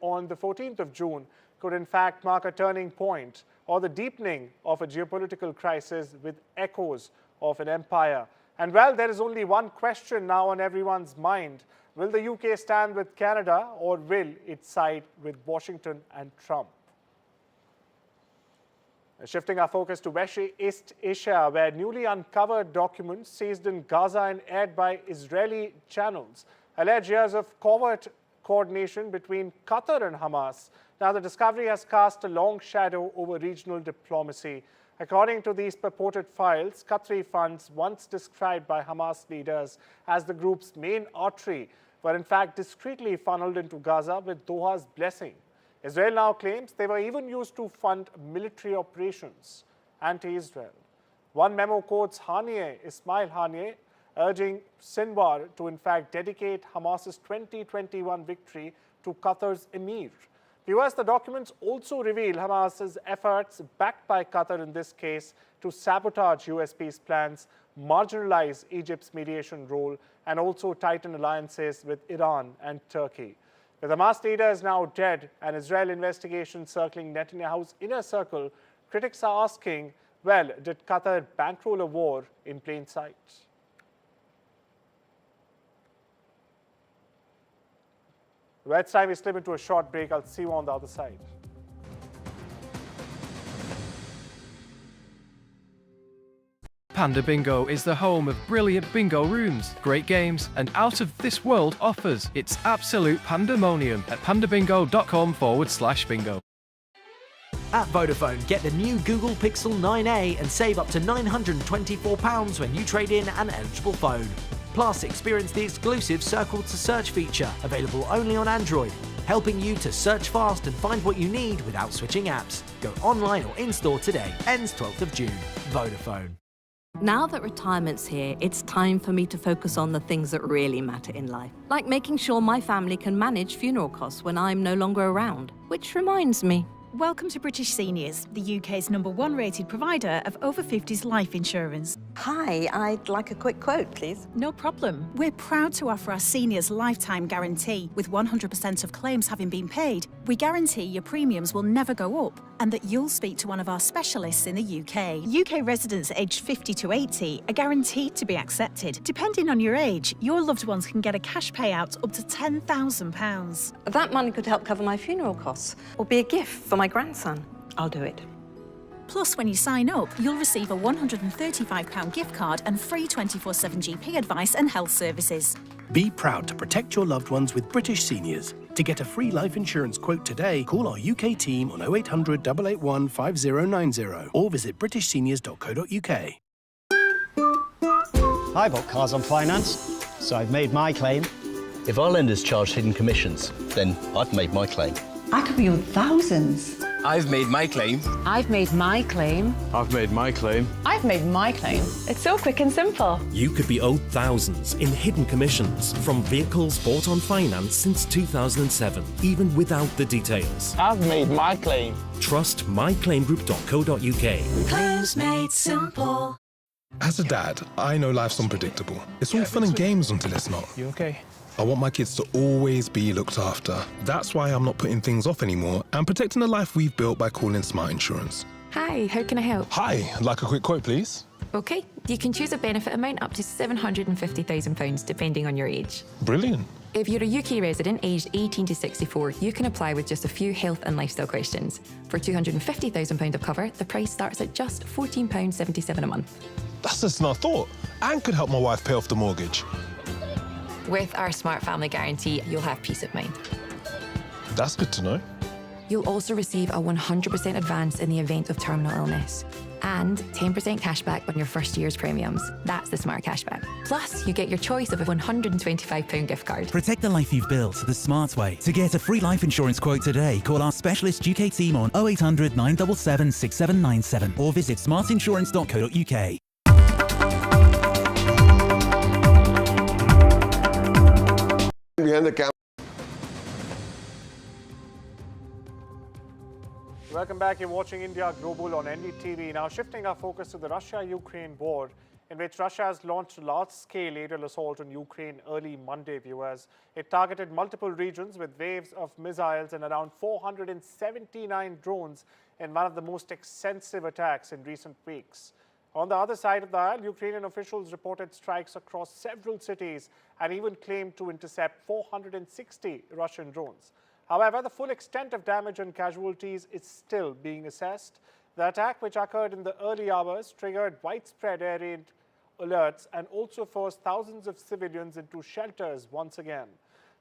on the 14th of June could in fact mark a turning point or the deepening of a geopolitical crisis with echoes of an empire. And well, there is only one question now on everyone's mind. Will the UK stand with Canada or will it side with Washington and Trump? Shifting our focus to West Asia, where newly uncovered documents seized in Gaza and aired by Israeli channels allege years of covert coordination between Qatar and Hamas. Now, the discovery has cast a long shadow over regional diplomacy. According to these purported files, Qatari funds, once described by Hamas leaders as the group's main artery, were in fact discreetly funneled into Gaza with Doha's blessing. Israel now claims they were even used to fund military operations anti-Israel. One memo quotes Ismail Haniyeh, urging Sinwar to in fact dedicate Hamas's 2021 victory to Qatar's emir. Viewers, the documents also reveal Hamas's efforts, backed by Qatar in this case, to sabotage US peace plans, marginalize Egypt's mediation role, and also tighten alliances with Iran and Turkey. With Hamas leaders now dead and Israel investigation circling Netanyahu's inner circle, critics are asking, well, did Qatar bankroll a war in plain sight? Well, it's time we slip into a short break. I'll see you on the other side. Panda Bingo is the home of brilliant bingo rooms, great games, and out-of-this-world offers. It's absolute pandemonium at pandabingo.com/bingo. At Vodafone, get the new Google Pixel 9a and save up to £924 when you trade in an eligible phone. Plus, experience the exclusive Circle to Search feature, available only on Android, helping you to search fast and find what you need without switching apps. Go online or in-store today. Ends 12th of June. Vodafone. Now that retirement's here, it's time for me to focus on the things that really matter in life, like making sure my family can manage funeral costs when I'm no longer around. Which reminds me, welcome to British Seniors, the UK's #1 rated provider of over 50s life insurance. Hi, I'd like a quick quote, please. No problem. We're proud to offer our seniors lifetime guarantee. With 100% of claims having been paid, we guarantee your premiums will never go up and that you'll speak to one of our specialists in the UK. UK residents aged 50 to 80 are guaranteed to be accepted. Depending on your age, your loved ones can get a cash payout up to £10,000. That money could help cover my funeral costs or be a gift for my grandson. I'll do it. Plus, when you sign up, you'll receive a £135 gift card and free 24/7 GP advice and health services. Be proud to protect your loved ones with British Seniors. To get a free life insurance quote today, call our UK team on 0800 881 5090 or visit britishseniors.co.uk. I bought cars on finance, so I've made my claim. If our lenders charge hidden commissions, then I've made my claim. I could be owed thousands. I've made my claim. I've made my claim. I've made my claim. I've made my claim. It's so quick and simple. You could be owed thousands in hidden commissions from vehicles bought on finance since 2007, even without the details. I've made my claim. Trust myclaimgroup.co.uk. Claims made simple. As a dad, I know life's unpredictable. It's all fun and games until it's not. You okay? I want my kids to always be looked after. That's why I'm not putting things off anymore and protecting the life we've built by calling Smart Insurance. Hi, how can I help? Hi, I'd like a quick quote, please. OK, you can choose a benefit amount up to £750,000 depending on your age. Brilliant. If you're a UK resident aged 18 to 64, you can apply with just a few health and lifestyle questions. For £250,000 of cover, the price starts at just £14.77 a month. That's less than I thought, and could help my wife pay off the mortgage. With our Smart Family Guarantee, you'll have peace of mind. That's good to know. You'll also receive a 100% advance in the event of terminal illness and 10% cashback on your first year's premiums. That's the Smart Cashback. Plus, you get your choice of a £125 gift card. Protect the life you've built the smart way. To get a free life insurance quote today, call our specialist UK team on 0800 977 6797 or visit smartinsurance.co.uk. Behind the camera. Welcome back. You're watching India Global on NDTV. Now shifting our focus to the Russia-Ukraine war, in which Russia has launched a large-scale aerial assault on Ukraine early Monday, viewers. It targeted multiple regions with waves of missiles and around 479 drones in one of the most extensive attacks in recent weeks. On the other side of the aisle, Ukrainian officials reported strikes across several cities and even claimed to intercept 460 Russian drones. However, the full extent of damage and casualties is still being assessed. The attack, which occurred in the early hours, triggered widespread air raid alerts and also forced thousands of civilians into shelters once again.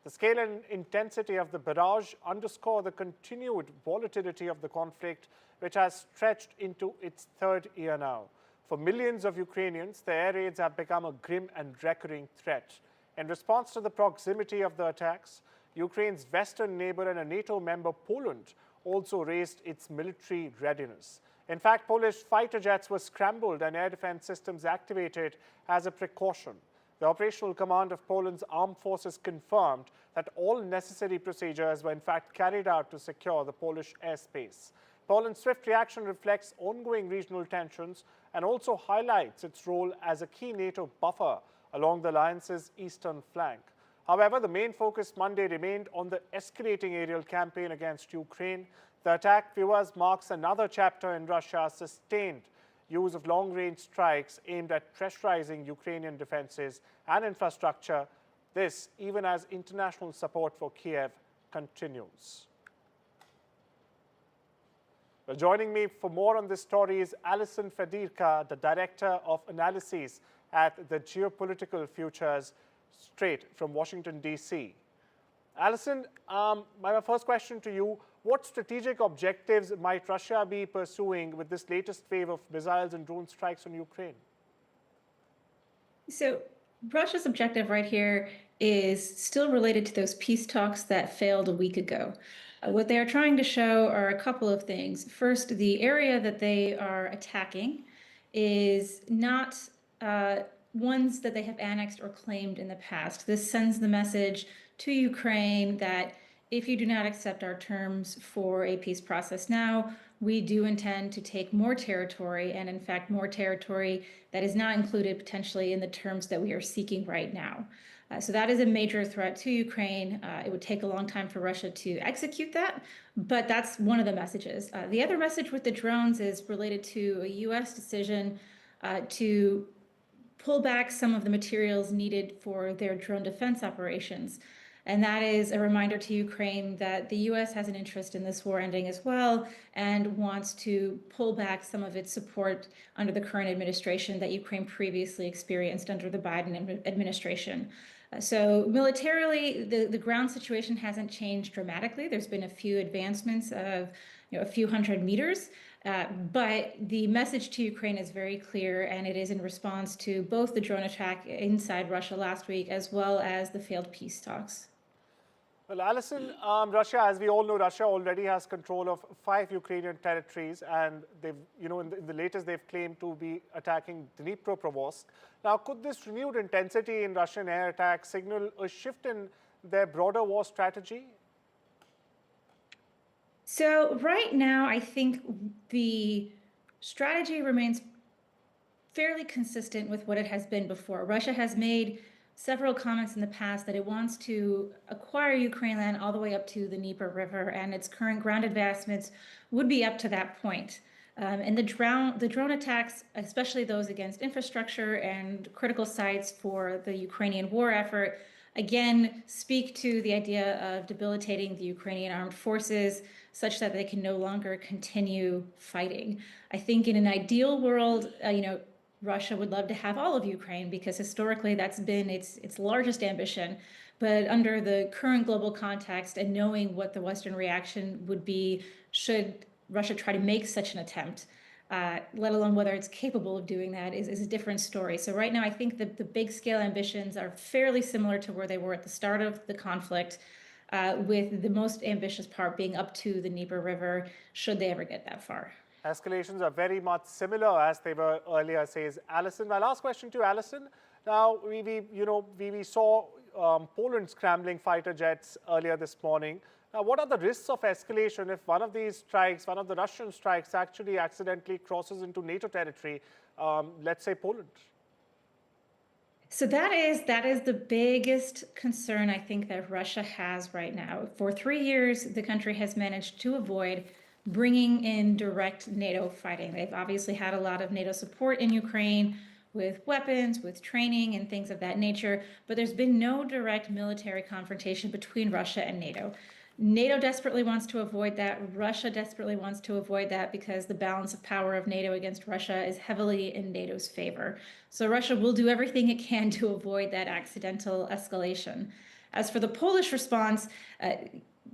The scale and intensity of the barrage underscore the continued volatility of the conflict, which has stretched into its third year now. For millions of Ukrainians, the air raids have become a grim and recurring threat. In response to the proximity of the attacks, Ukraine's western neighbor and a NATO member, Poland, also raised its military readiness. In fact, Polish fighter jets were scrambled and air defense systems activated as a precaution. The operational command of Poland's armed forces confirmed that all necessary procedures were in fact carried out to secure the Polish airspace. Poland's swift reaction reflects ongoing regional tensions and also highlights its role as a key NATO buffer along the alliance's eastern flank. However, the main focus Monday remained on the escalating aerial campaign against Ukraine. The attack, viewers, marks another chapter in Russia's sustained use of long-range strikes aimed at pressurizing Ukrainian defenses and infrastructure. This, even as international support for Kiev continues. Well, joining me for more on this story is Alison Fedirka, the Director of Analyses at the Geopolitical Futures, straight from Washington, D.C. Alison, my first question to you, what strategic objectives might Russia be pursuing with this latest wave of missiles and drone strikes on Ukraine? So Russia's objective right here is still related to those peace talks that failed a week ago. What they are trying to show are a couple of things. First, the area that they are attacking is not ones that they have annexed or claimed in the past. This sends the message to Ukraine that if you do not accept our terms for a peace process now, we do intend to take more territory, and in fact, more territory that is not included potentially in the terms that we are seeking right now. So that is a major threat to Ukraine. It would take a long time for Russia to execute that, but that's one of the messages. The other message with the drones is related to a U.S. decision to pull back some of the materials needed for their drone defense operations. And that is a reminder to Ukraine that the U.S. has an interest in this war ending as well and wants to pull back some of its support under the current administration that Ukraine previously experienced under the Biden administration. So militarily, the ground situation hasn't changed dramatically. There's been a few advancements of a few hundred meters, but the message to Ukraine is very clear, and it is in response to both the drone attack inside Russia last week as well as the failed peace talks. Well, Alison, Russia, as we all know, Russia already has control of 5 Ukrainian territories, and they've, in the latest, they've claimed to be attacking Dnipropetrovsk. Now, could this renewed intensity in Russian air attacks signal a shift in their broader war strategy? So right now, I think the strategy remains fairly consistent with what it has been before. Russia has made several comments in the past that it wants to acquire Ukraine land all the way up to the Dnieper River, and its current ground advancements would be up to that point. And the drone attacks, especially those against infrastructure and critical sites for the Ukrainian war effort, again, speak to the idea of debilitating the Ukrainian armed forces such that they can no longer continue fighting. I think in an ideal world, Russia would love to have all of Ukraine because historically that's been its largest ambition. But under the current global context and knowing what the Western reaction would be should Russia try to make such an attempt, let alone whether it's capable of doing that, is a different story. So right now, I think the big scale ambitions are fairly similar to where they were at the start of the conflict, with the most ambitious part being up to the Dnieper River, should they ever get that far. Escalations are very much similar as they were earlier, says Alison. My last question to you, Alison. Now, we saw Poland scrambling fighter jets earlier this morning. Now, what are the risks of escalation if one of these strikes, one of the Russian strikes, actually accidentally crosses into NATO territory, let's say Poland? So that is the biggest concern I think that Russia has right now. For 3 years, the country has managed to avoid bringing in direct NATO fighting. They've obviously had a lot of NATO support in Ukraine with weapons, with training and things of that nature, but there's been no direct military confrontation between Russia and NATO. NATO desperately wants to avoid that. Russia desperately wants to avoid that because the balance of power of NATO against Russia is heavily in NATO's favor. So Russia will do everything it can to avoid that accidental escalation. As for the Polish response,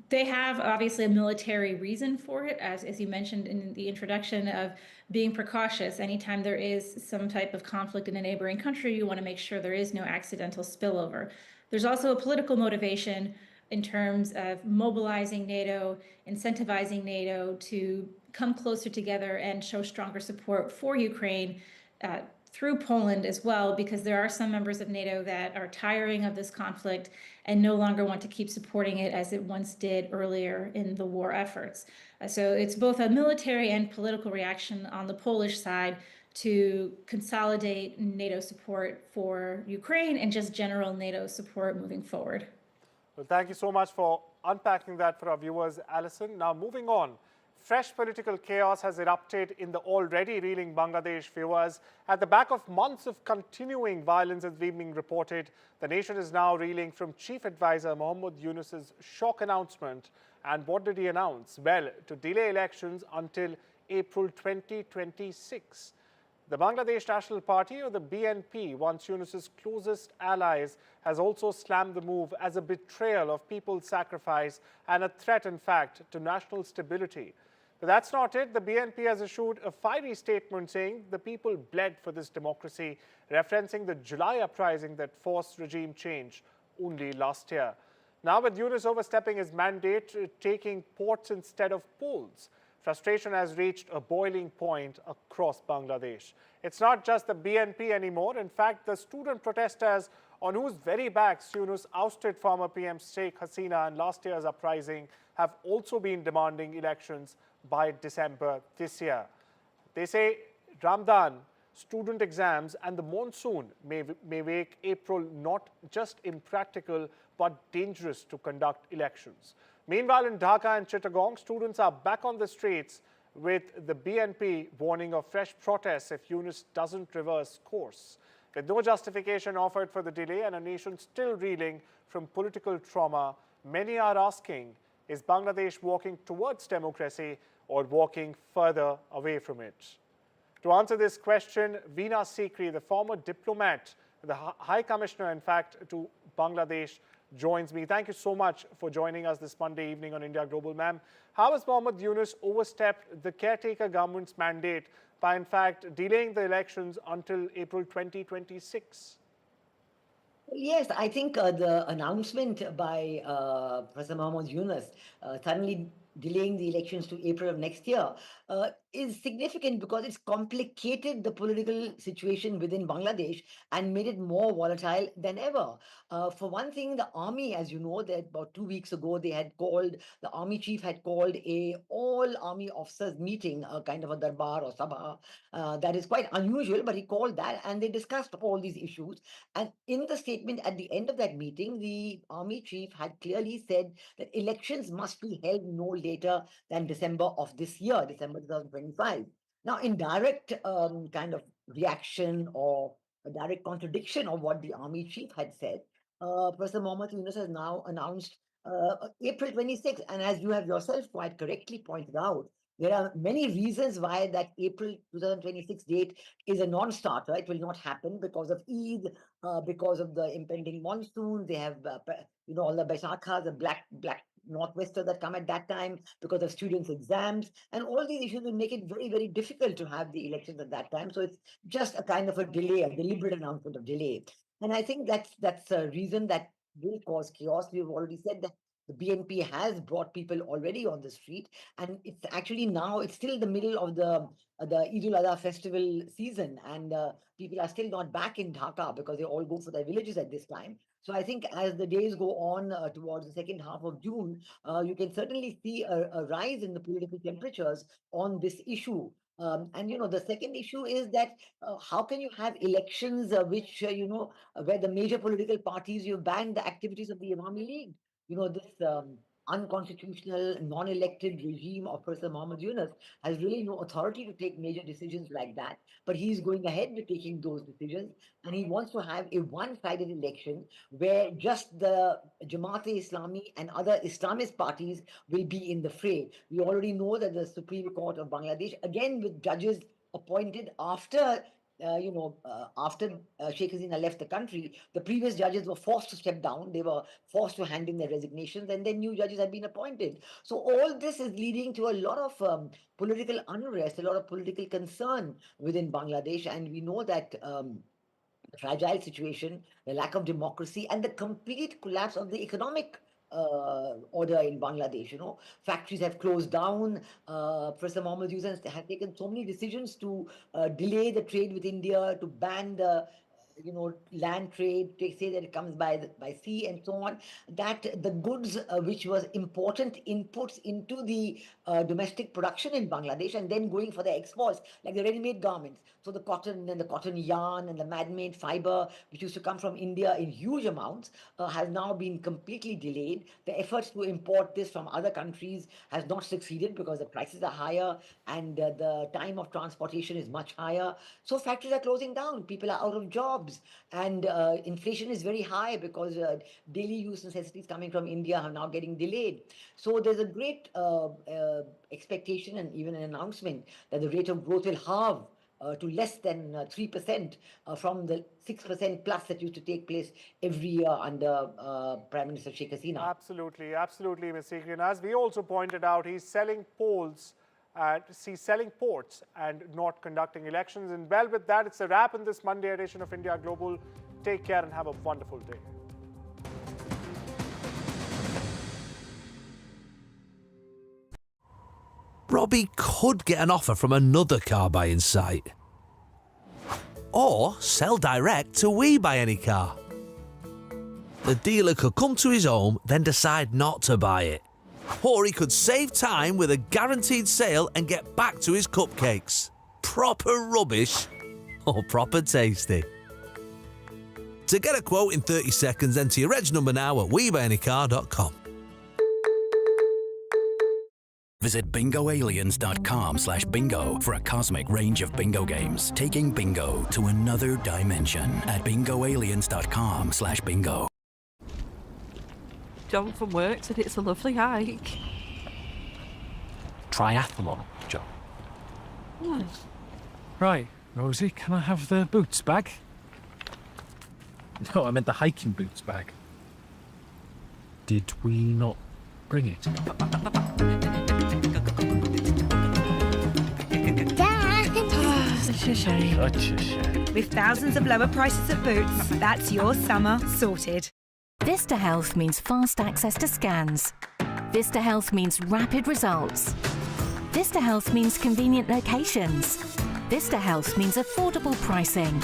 they have obviously a military reason for it, as you mentioned in the introduction, of being precautious. Anytime there is some type of conflict in a neighboring country, you want to make sure there is no accidental spillover. There's also a political motivation in terms of mobilizing NATO, incentivizing NATO to come closer together and show stronger support for Ukraine through Poland as well, because there are some members of NATO that are tiring of this conflict and no longer want to keep supporting it as it once did earlier in the war efforts. So it's both a military and political reaction on the Polish side to consolidate NATO support for Ukraine and just general NATO support moving forward. Well, thank you so much for unpacking that for our viewers, Alison. Now, moving on. Fresh political chaos has erupted in the already reeling Bangladesh, viewers. At the back of months of continuing violence, as we've been reported, the nation is now reeling from Chief Advisor Mohammad Yunus's shock announcement. And what did he announce? Well, to delay elections until April 2026. The Bangladesh National Party, or the BNP, once Yunus's closest allies, has also slammed the move as a betrayal of people's sacrifice and a threat, in fact, to national stability. But that's not it. The BNP has issued a fiery statement saying the people bled for this democracy, referencing the July uprising that forced regime change only last year. Now, with Yunus overstepping his mandate, taking ports instead of polls, frustration has reached a boiling point across Bangladesh. It's not just the BNP anymore. In fact, the student protesters on whose very backs Yunus ousted former PM Sheikh Hasina in last year's uprising have also been demanding elections by December this year. They say Ramadan, student exams and the monsoon may make April not just impractical but dangerous to conduct elections. Meanwhile, in Dhaka and Chittagong, students are back on the streets with the BNP warning of fresh protests if Yunus doesn't reverse course. With no justification offered for the delay and a nation still reeling from political trauma, many are asking, is Bangladesh walking towards democracy or walking further away from it? To answer this question, Veena Sikri, the former diplomat, the High Commissioner, in fact, to Bangladesh, joins me. Thank you so much for joining us this Monday evening on India Global, ma'am. How has Mohammad Yunus overstepped the caretaker government's mandate by, in fact, delaying the elections until April 2026? Yes, I think the announcement by Professor Mohammad Yunus suddenly delaying the elections to April of next year is significant because it's complicated the political situation within Bangladesh and made it more volatile than ever. For one thing, the army, as you know, that about 2 weeks ago, the army chief had called a all army officers meeting, a kind of a darbar or sabha. That is quite unusual, but he called that and they discussed all these issues. And in the statement at the end of that meeting, the army chief had clearly said that elections must be held no later than December of this year, December 2025. Now, in direct kind of reaction or a direct contradiction of what the army chief had said, Professor Mohammad Yunus has now announced April 26. And as you have yourself quite correctly pointed out, there are many reasons why that April 2026 date is a non-starter. It will not happen because of Eid, because of the impending monsoon. They have, all the Baisakha, the black northwester that come at that time, because of students' exams. And all these issues will make it very, very difficult to have the elections at that time. So it's just a kind of a delay, a deliberate announcement of delay. And I think that's a reason that will cause chaos. We've already said that the BNP has brought people already on the street, and it's actually now, it's still the middle of the Eid al-Adha festival season, and people are still not back in Dhaka because they all go for their villages at this time. So I think as the days go on towards the second half of June, you can certainly see a rise in the political temperatures on this issue. And the second issue is that how can you have elections which where the major political parties, you ban the activities of the Awami League? This unconstitutional, non-elected regime of Professor Mohammad Yunus has really no authority to take major decisions like that. But he's going ahead with taking those decisions, and he wants to have a one-sided election where just the Jamaat-e-Islami and other Islamist parties will be in the fray. We already know that the Supreme Court of Bangladesh, again with judges appointed after Sheikh Hasina left the country, the previous judges were forced to step down. They were forced to hand in their resignations, and then new judges had been appointed. So all this is leading to a lot of political unrest, a lot of political concern within Bangladesh. And we know that the fragile situation, the lack of democracy, and the complete collapse of the economic order in Bangladesh. Factories have closed down. Professor Mohammed Yunus has taken so many decisions to delay the trade with India, to ban the land trade, to say that it comes by sea and so on, that the goods which was important inputs into the domestic production in Bangladesh and then going for the exports, like the ready-made garments. So the cotton and the cotton yarn and the man-made fiber, which used to come from India in huge amounts, has now been completely delayed. The efforts to import this from other countries has not succeeded because the prices are higher and the time of transportation is much higher. So factories are closing down. People are out of jobs. And inflation is very high because daily use necessities coming from India are now getting delayed. So there's a great expectation and even an announcement that the rate of growth will halve to less than 3% from the 6% plus that used to take place every year under Prime Minister Sheikh Hasina. Absolutely, absolutely, Ms. Sekri. As we also pointed out, he's selling polls. He's selling ports and not conducting elections. And well, with that, it's a wrap in this Monday edition of India Global. Take care and have a wonderful day. Robbie could get an offer from another car buying site. Or sell direct to We Buy Any Car. The dealer could come to his home, then decide not to buy it. Or he could save time with a guaranteed sale and get back to his cupcakes. Proper rubbish or proper tasty. To get a quote in 30 seconds, enter your reg number now at WeBuyAnyCar.com. Visit bingoaliens.com/bingo for a cosmic range of bingo games, taking bingo to another dimension at bingoaliens.com/bingo. John from work said it's a lovely hike. Triathlon, John. Nice. Right, Rosie, can I have the boots bag? No, I meant the hiking boots bag. Did we not bring it? Such a shame. Such a shame. With thousands of lower prices of boots, that's your summer sorted. Vista Health means fast access to scans. Vista Health means rapid results. Vista Health means convenient locations. Vista Health means affordable pricing.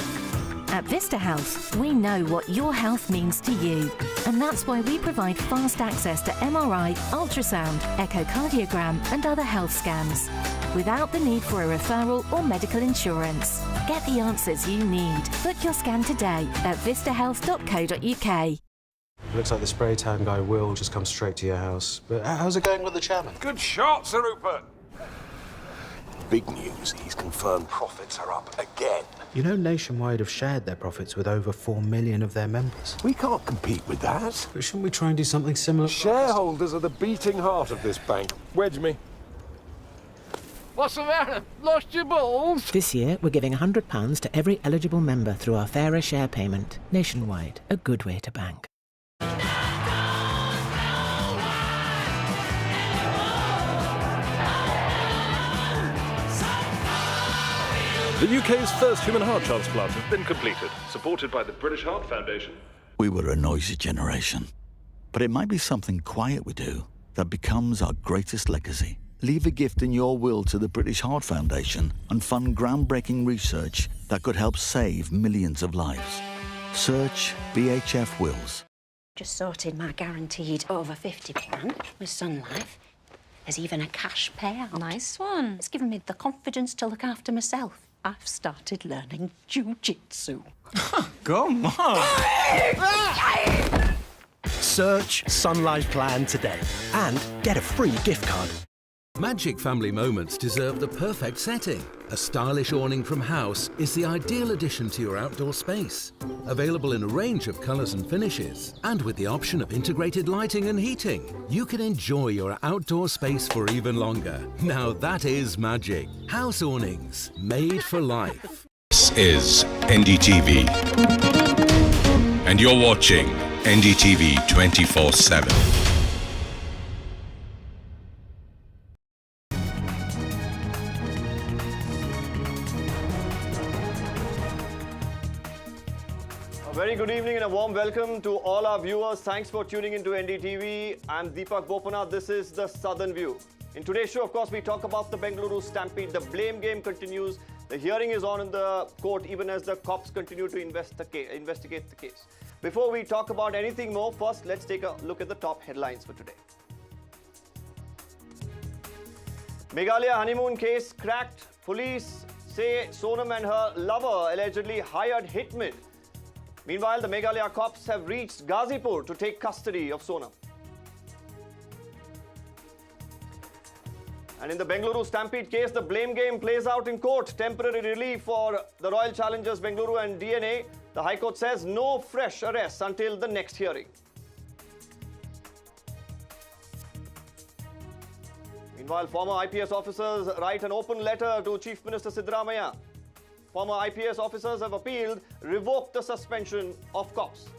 At Vista Health, we know what your health means to you, and that's why we provide fast access to MRI, ultrasound, echocardiogram and other health scans, without the need for a referral or medical insurance. Get the answers you need. Book your scan today at vistahealth.co.uk. Looks like the spray tan guy will just come straight to your house. But how's it going with the chairman? Good shot, Sir Rupert. Big news, he's confirmed profits are up again. You know, Nationwide have shared their profits with over 4 million of their members. We can't compete with that. But shouldn't we try and do something similar? Shareholders are the beating heart of this bank. Wedge me. What's the matter? Lost your balls? This year, we're giving £100 to every eligible member through our fairer share payment. Nationwide, a good way to bank. The UK's first human heart transplant has been completed, supported by the British Heart Foundation. We were a noisy generation, but it might be something quiet we do that becomes our greatest legacy. Leave a gift in your will to the British Heart Foundation and fund groundbreaking research that could help save millions of lives. Search BHF Wills. Just sorted my guaranteed over 50 plan with Sun Life. There's even a cash payout. Nice one. It's given me the confidence to look after myself. I've started learning jiu-jitsu. Come on! Search Sun Life Plan today and get a free gift card. Magic family moments deserve the perfect setting. A stylish awning from House is the ideal addition to your outdoor space. Available in a range of colours and finishes, and with the option of integrated lighting and heating, you can enjoy your outdoor space for even longer. Now that is magic. House awnings, made for life. This is NDTV, and you're watching NDTV 24/7. A very good evening and a warm welcome to all our viewers. Thanks for tuning into NDTV. I'm Deepak Bopana. This is the Southern View. In today's show, of course, we talk about the Bengaluru stampede. The blame game continues. The hearing is on in the court even as the cops continue to investigate the case. Before we talk about anything more, first let's take a look at the top headlines for today. Meghalaya honeymoon case cracked. Police say Sonam and her lover allegedly hired hitmen. Meanwhile, the Meghalaya cops have reached Ghazipur to take custody of Sonam. And in the Bengaluru stampede case, the blame game plays out in court. Temporary relief for the Royal Challengers Bengaluru and DNA. The High Court says no fresh arrests until the next hearing. Meanwhile, former IPS officers write an open letter to Chief Minister Siddaramaiah. Former IPS officers have appealed, revoked the suspension of cops.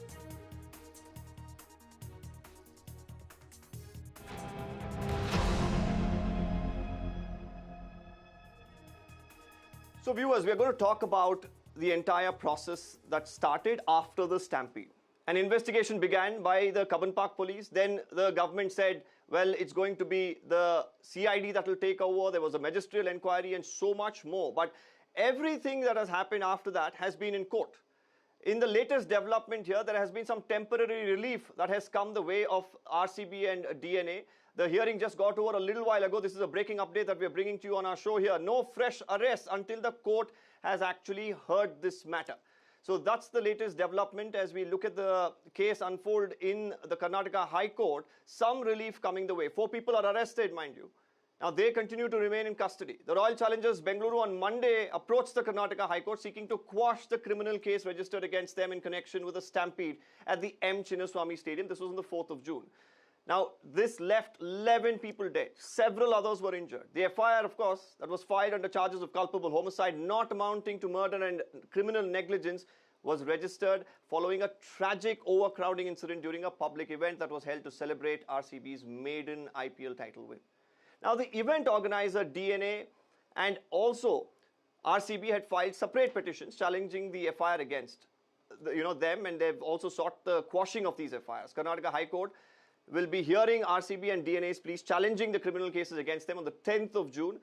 So viewers, we are going to talk about the entire process that started after the stampede. An investigation began by the Cubbon Park police. Then the government said, well, it's going to be the CID that will take over. There was a magisterial inquiry and so much more. But everything that has happened after that has been in court. In the latest development here, there has been some temporary relief that has come the way of RCB and DNA. The hearing just got over a little while ago. This is a breaking update that we are bringing to you on our show here. No fresh arrests until the court has actually heard this matter. So that's the latest development as we look at the case unfold in the Karnataka High Court. Some relief coming the way. 4 people are arrested, mind you. Now, they continue to remain in custody. The Royal Challengers Bengaluru on Monday approached the Karnataka High Court seeking to quash the criminal case registered against them in connection with a stampede at the M. Chinnaswamy Stadium. This was on the 4th of June. Now, this left 11 people dead. Several others were injured. The FIR, of course, that was filed under charges of culpable homicide not amounting to murder and criminal negligence was registered following a tragic overcrowding incident during a public event that was held to celebrate RCB's maiden IPL title win. Now, the event organizer, DNA, and also RCB had filed separate petitions challenging the FIR against them, and they've also sought the quashing of these FIRs. Karnataka High Court will be hearing RCB and DNA's pleas challenging the criminal cases against them on the 10th of June.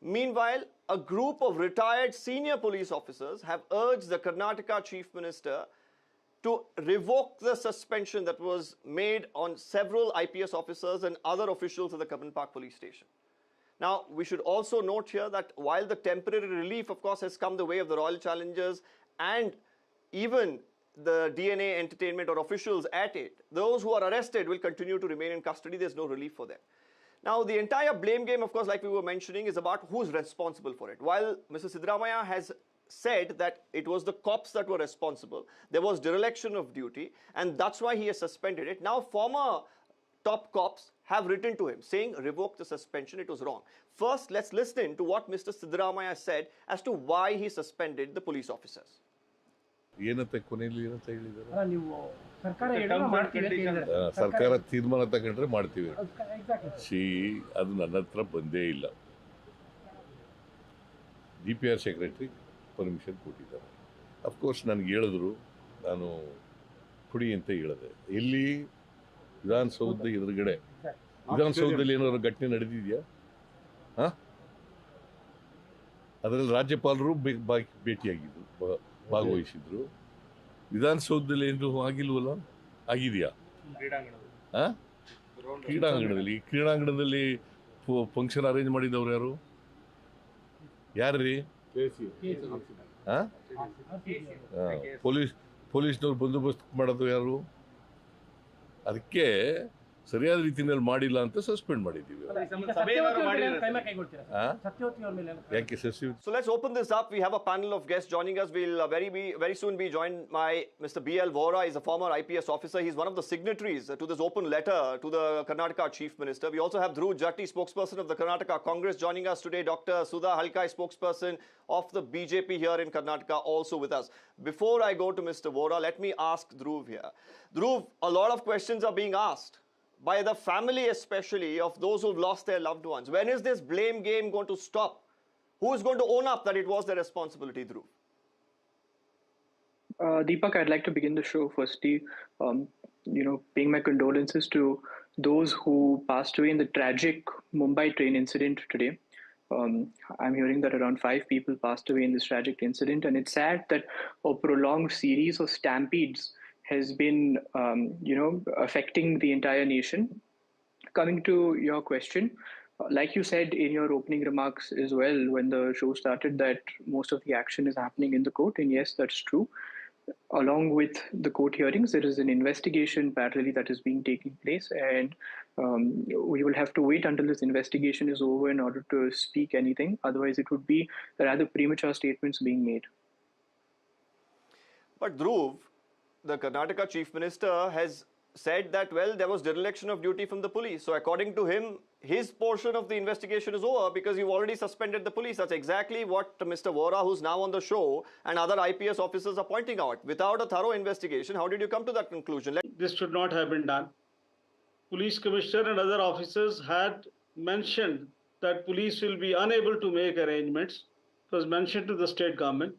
Meanwhile, a group of retired senior police officers have urged the Karnataka Chief Minister to revoke the suspension that was made on several IPS officers and other officials at the Cubbon Park police station. Now, we should also note here that while the temporary relief, of course, has come the way of the Royal Challengers and even the DNA entertainment or officials at it, those who are arrested will continue to remain in custody. There's no relief for them. Now, the entire blame game, of course, like we were mentioning, is about who's responsible for it. While Mr. Siddaramaiah has said that it was the cops that were responsible, there was dereliction of duty, and that's why he has suspended it. Now, former top cops have written to him saying, revoke the suspension, it was wrong. First, let's listen to what Mr. Siddaramaiah said as to why he suspended the police officers. ಸರ್ಕಾರ ತೀರ್ಮಾನ ತಗೊಂಡ್ರೆ ಮಾಡ್ತೀವಿ. ಅದು ನನ್ನ ಹತ್ರ ಬಂದೇ ಇಲ್ಲ. DPR secretary permission ಕೊಟ್ಟಿದ್ದಾರೆ. ಅಫ್ಕೋರ್ಸ್ ನನಗೆ ಹೇಳಿದ್ರು, ನಾನು ಕೊಡಿ ಅಂತ ಹೇಳಿದೆ. ಎಲ್ಲಿ ವಿಧಾನಸೌಧದ ಎದುರುಗಡೆ, ವಿಧಾನಸೌಧದಲ್ಲಿ ಏನಾದ್ರು ಘಟನೆ ನಡೆದಿದೆಯಾ? ಅದರಲ್ಲಿ ರಾಜ್ಯಪಾಲರು ಭೇಟಿಯಾಗಿದ್ರು, ಭಾಗವಹಿಸಿದ್ರು. ವಿಧಾನಸೌಧದಲ್ಲಿ ಏನು ಆಗಿಲ್ವಲ್ಲ? ಆಗಿದೆಯಾ? ಕ್ರೀಡಾಂಗಣದಲ್ಲಿ ಫಂಕ್ಷನ್ ಅರೇಂಜ್ ಮಾಡಿದವ್ರು ಯಾರು? ಯಾರ್ರೀ? ಪೊಲೀಸ್ನವ್ರು ಬಂದೋಬಸ್ತ್ ಮಾಡೋದು ಯಾರು? ಅದಕ್ಕೆ ಸರಿಯಾದ ರೀತಿಯಲ್ಲಿ ಮಾಡಿಲ್ಲ ಅಂತ ಸಸ್ಪೆಂಡ್ ಮಾಡಿದ್ದೀವಿ. So let's open this up. We have a panel of guests joining us. We'll very soon be joined by Mr. B.L. Vora. He's a former IPS officer. He's one of the signatories to this open letter to the Karnataka Chief Minister. We also have Dhruv Jatti, spokesperson of the Karnataka Congress, joining us today. Dr. Sudha Halkai, spokesperson of the BJP here in Karnataka, also with us. Before I go to Mr. Vora, let me ask Dhruv here. Dhruv, a lot of questions are being asked by the family, especially of those who've lost their loved ones. When is this blame game going to stop? Who is going to own up that it was their responsibility, Dhruv? Deepak, I'd like to begin the show firstly, paying my condolences to those who passed away in the tragic Mumbai train incident today. I'm hearing that around 5 people passed away in this tragic incident, and it's sad that a prolonged series of stampedes has been, affecting the entire nation. Coming to your question, like you said in your opening remarks as well, when the show started, that most of the action is happening in the court, and yes, that's true. Along with the court hearings, there is an investigation parallelly that is being taking place, and we will have to wait until this investigation is over in order to speak anything. Otherwise, it would be rather premature statements being made. But Dhruv, the Karnataka Chief Minister has said that, well, there was dereliction of duty from the police. So according to him, his portion of the investigation is over because you've already suspended the police. That's exactly what Mr. Vora, who's now on the show, and other IPS officers are pointing out. Without a thorough investigation, how did you come to that conclusion? This should not have been done. Police commissioner and other officers had mentioned that police will be unable to make arrangements. It was mentioned to the state government.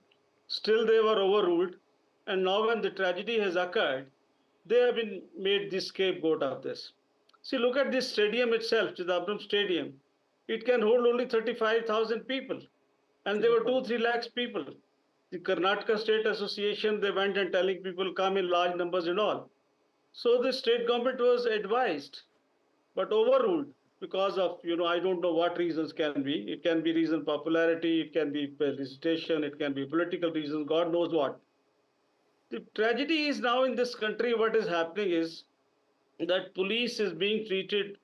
Still, they were overruled. And now when the tragedy has occurred, they have been made the scapegoat of this. See, look at this stadium itself, Chidambaram Stadium. It can hold only 35,000 people. And there were 2-3 lakhs people. The Karnataka State Association, they went and telling people come in large numbers and all. So the state government was advised, but overruled because of, I don't know what reasons can be. It can be reason popularity, it can be felicitation, it can be political reasons, God knows what. The tragedy is now in this country, what is happening is that police is being treated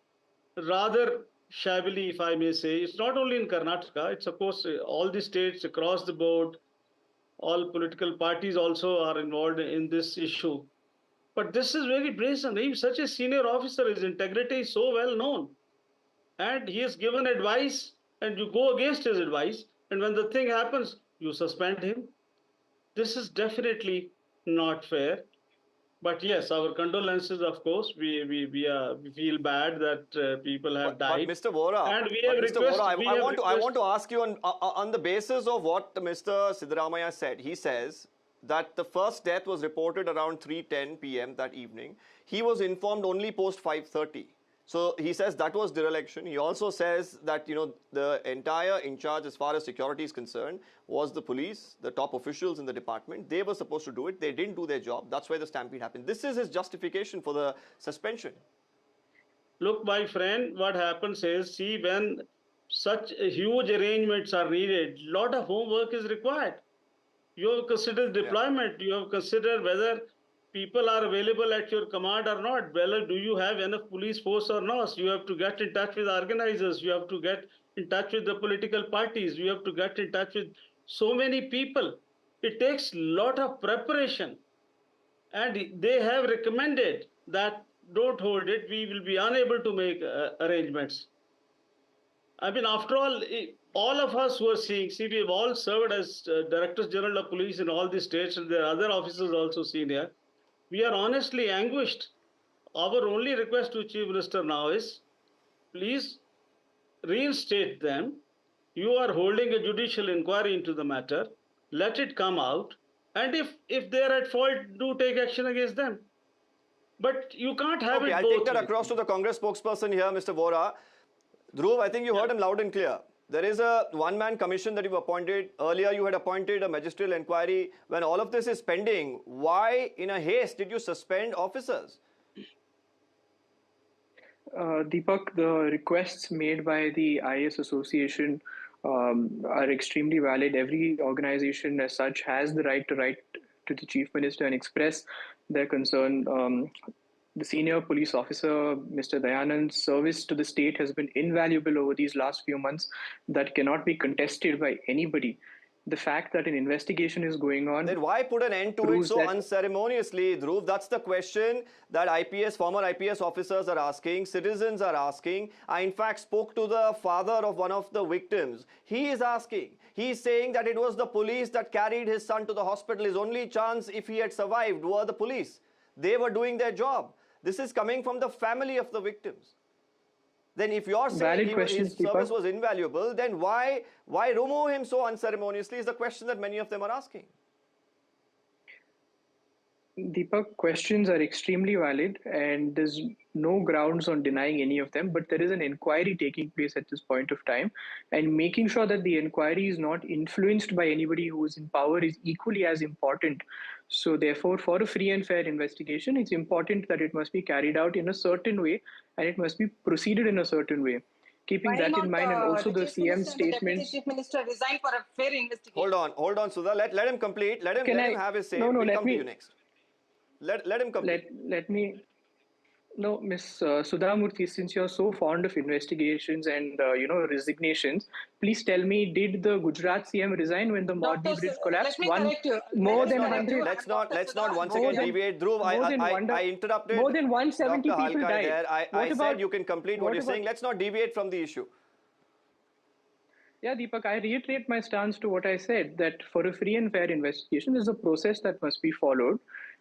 rather shabbily, if I may say. It's not only in Karnataka, it's of course all the states across the board. All political parties also are involved in this issue. But this is very brazen. He is such a senior officer, his integrity is so well known. And he has given advice and you go against his advice. And when the thing happens, you suspend him. This is definitely not fair. But yes, our condolences, of course. We feel bad that people have died. But Mr. Vora, and we have requested. I want to ask you on the basis of what Mr. Siddaramaiah said. He says that the first death was reported around 3:10 p.m. that evening. He was informed only post 5:30. So he says that was dereliction. He also says that, the entire in charge as far as security is concerned was the police, the top officials in the department. They were supposed to do it. They didn't do their job. That's why the stampede happened. This is his justification for the suspension. Look, my friend, what happens is, see, when such huge arrangements are needed, a lot of homework is required. You have considered deployment. You have considered whether people are available at your command or not. Whether do you have enough police force or not? You have to get in touch with organizers. You have to get in touch with the political parties. You have to get in touch with so many people. It takes a lot of preparation. And they have recommended that don't hold it. We will be unable to make arrangements. I mean, after all of us who are seeing, see, we've all served as Directors General of Police in all the states, and there are other officers also senior. We are honestly anguished. Our only request to Chief Minister now is, please reinstate them. You are holding a judicial inquiry into the matter. Let it come out. And if they are at fault, do take action against them. But you can't have it both. I'll take that across to the Congress spokesperson here, Mr. Vora. Dhruv, I think you heard him loud and clear. There is a one-man commission that you've appointed. Earlier, you had appointed a magisterial inquiry. When all of this is pending, why, in a haste, did you suspend officers? Deepak, the requests made by the IAS Association are extremely valid. Every organization as such has the right to write to the Chief Minister and express their concern. The senior police officer, Mr. Dayanand's service to the state has been invaluable over these last few months. That cannot be contested by anybody. The fact that an investigation is going on... Then why put an end to it so unceremoniously, Dhruv? That's the question that former IPS officers are asking, citizens are asking. I, in fact, spoke to the father of one of the victims. He is asking. He's saying that it was the police that carried his son to the hospital. His only chance, if he had survived, were the police. They were doing their job. This is coming from the family of the victims. Then if you're saying his service was invaluable, then why remove him so unceremoniously is the question that many of them are asking. Deepak, questions are extremely valid and there's no grounds on denying any of them, but there is an inquiry taking place at this point of time, and making sure that the inquiry is not influenced by anybody who is in power is equally as important. So therefore, for a free and fair investigation, it's important that it must be carried out in a certain way and it must be proceeded in a certain way. Keeping that in mind, and also the CM statements. Chief Minister resign for a fair investigation. Hold on, Sudha. Let him complete. Let him have his say. No, we'll come to you next. Let him complete. Let me. No, Ms. Sudha Murthy, since you're so fond of investigations and resignations, please tell me: did the Gujarat CM resign when the Morbi bridge collapsed? More than 100. Let's not once again deviate. Dhruv, I interrupted. More than 170 Dr. people died. There. I said you can complete what you're saying. Let's not deviate from the issue. Yeah, Deepak, I reiterate my stance to what I said, that for a free and fair investigation, there's a process that must be followed.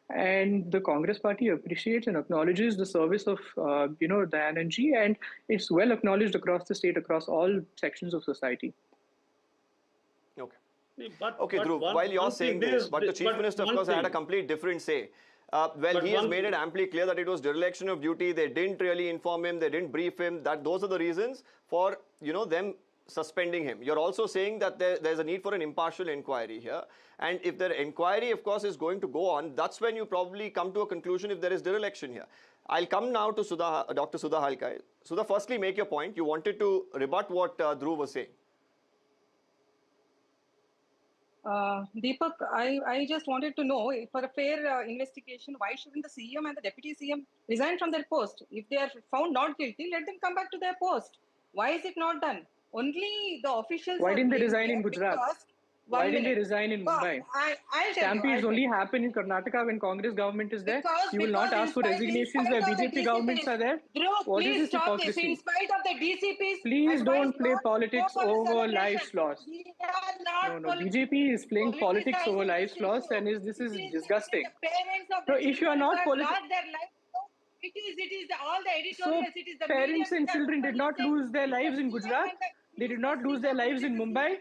And the Congress party appreciates and acknowledges the service of, Dayanandji, and it's well acknowledged across the state, across all sections of society. Okay, Dhruv, while you're saying this, but the Chief Minister, of course, had a complete different say. He has made it amply clear that it was dereliction of duty. They didn't really inform him. They didn't brief him. Those are the reasons for, them suspending him. You're also saying that there's a need for an impartial inquiry here. And if the inquiry, of course, is going to go on, that's when you probably come to a conclusion if there is dereliction here. I'll come now to Dr. Sudha Halkai. Sudha, firstly, make your point. You wanted to rebut what Dhruv was saying. Deepak, I just wanted to know, for a fair investigation, why shouldn't the CM and the Deputy CM resign from their post? If they are found not guilty, let them come back to their post. Why is it not done? Only the officials. Why didn't they resign in Gujarat? Why didn't they resign in Mumbai? Stampedes only happen in Karnataka when Congress government is there. You will not ask for resignations where BJP governments are there. What is this hypocrisy? In spite of the DCPs, please don't play politics over lives lost. No, BJP is playing politics over lives lost, and this is disgusting. So if you are not political. It is all the editorials. So it is the parents and children did not lose their lives in Gujarat. They did not lose their lives in Mumbai.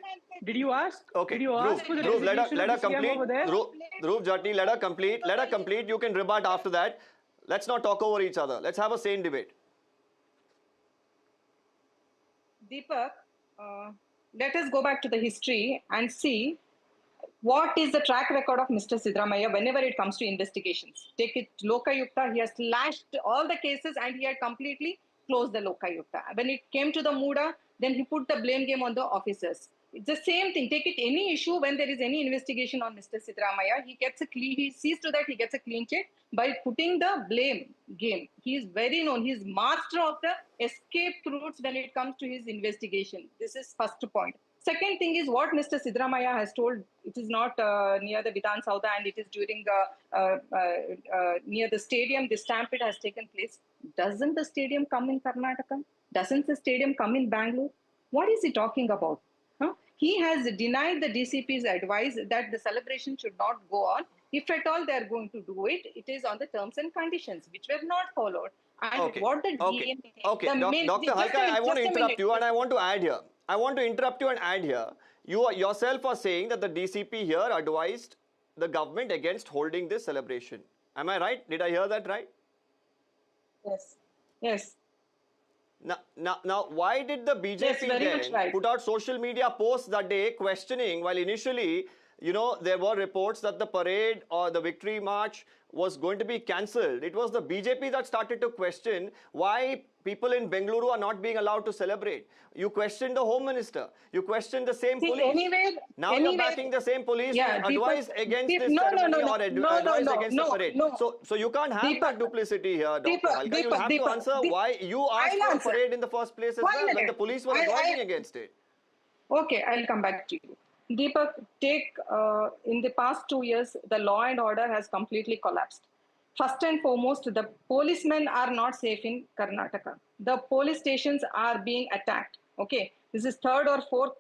Did you ask? Okay, did you ask for the Dhruv, let her complete. Dhruv Jatni, let her complete. Let her complete. You can rebut after that. Let's not talk over each other. Let's have a sane debate. Deepak, let us go back to the history and see what is the track record of Mr. Siddaramaiah whenever it comes to investigations. Take it Lokayukta, he has slashed all the cases and he had completely closed the Lokayukta. When it came to the Muda, then he put the blame game on the officers. It's the same thing. Take it any issue when there is any investigation on Mr. Siddaramaiah, he sees to that he gets a clean sheet by putting the blame game. He is very known. He is master of the escape routes when it comes to his investigation. This is first point. Second thing is what Mr. Siddaramaiah has told. It is not near the Vidhan Sauda and it is during near the stadium. The stampede has taken place. Doesn't the stadium come in Karnataka? Doesn't the stadium come in Bengaluru? What is he talking about? He has denied the DCP's advice that the celebration should not go on. If at all they are going to do it, it is on the terms and conditions, which were not followed. And what the DNA... Okay, Dr. Halkai, I want to interrupt you and I want to add here. You yourself are saying that the DCP here advised the government against holding this celebration. Am I right? Did I hear that right? Yes. Yes. Now, why did the BJP then put out social media posts that day questioning, while initially, there were reports that the parade or the victory march was going to be cancelled. It was the BJP that started to question why people in Bengaluru are not being allowed to celebrate. You questioned the Home Minister. You questioned the same police. Now you're backing the same police who advised against this ceremony or advised against the parade. So you can't have that duplicity here, Dr. Halkai. You'll have to answer why you asked for a parade in the first place as well when the police were advising against it. Okay, I'll come back to you. Deepak, in the past 2 years, the law and order has completely collapsed. First and foremost, the policemen are not safe in Karnataka. The police stations are being attacked. Okay, this is third or fourth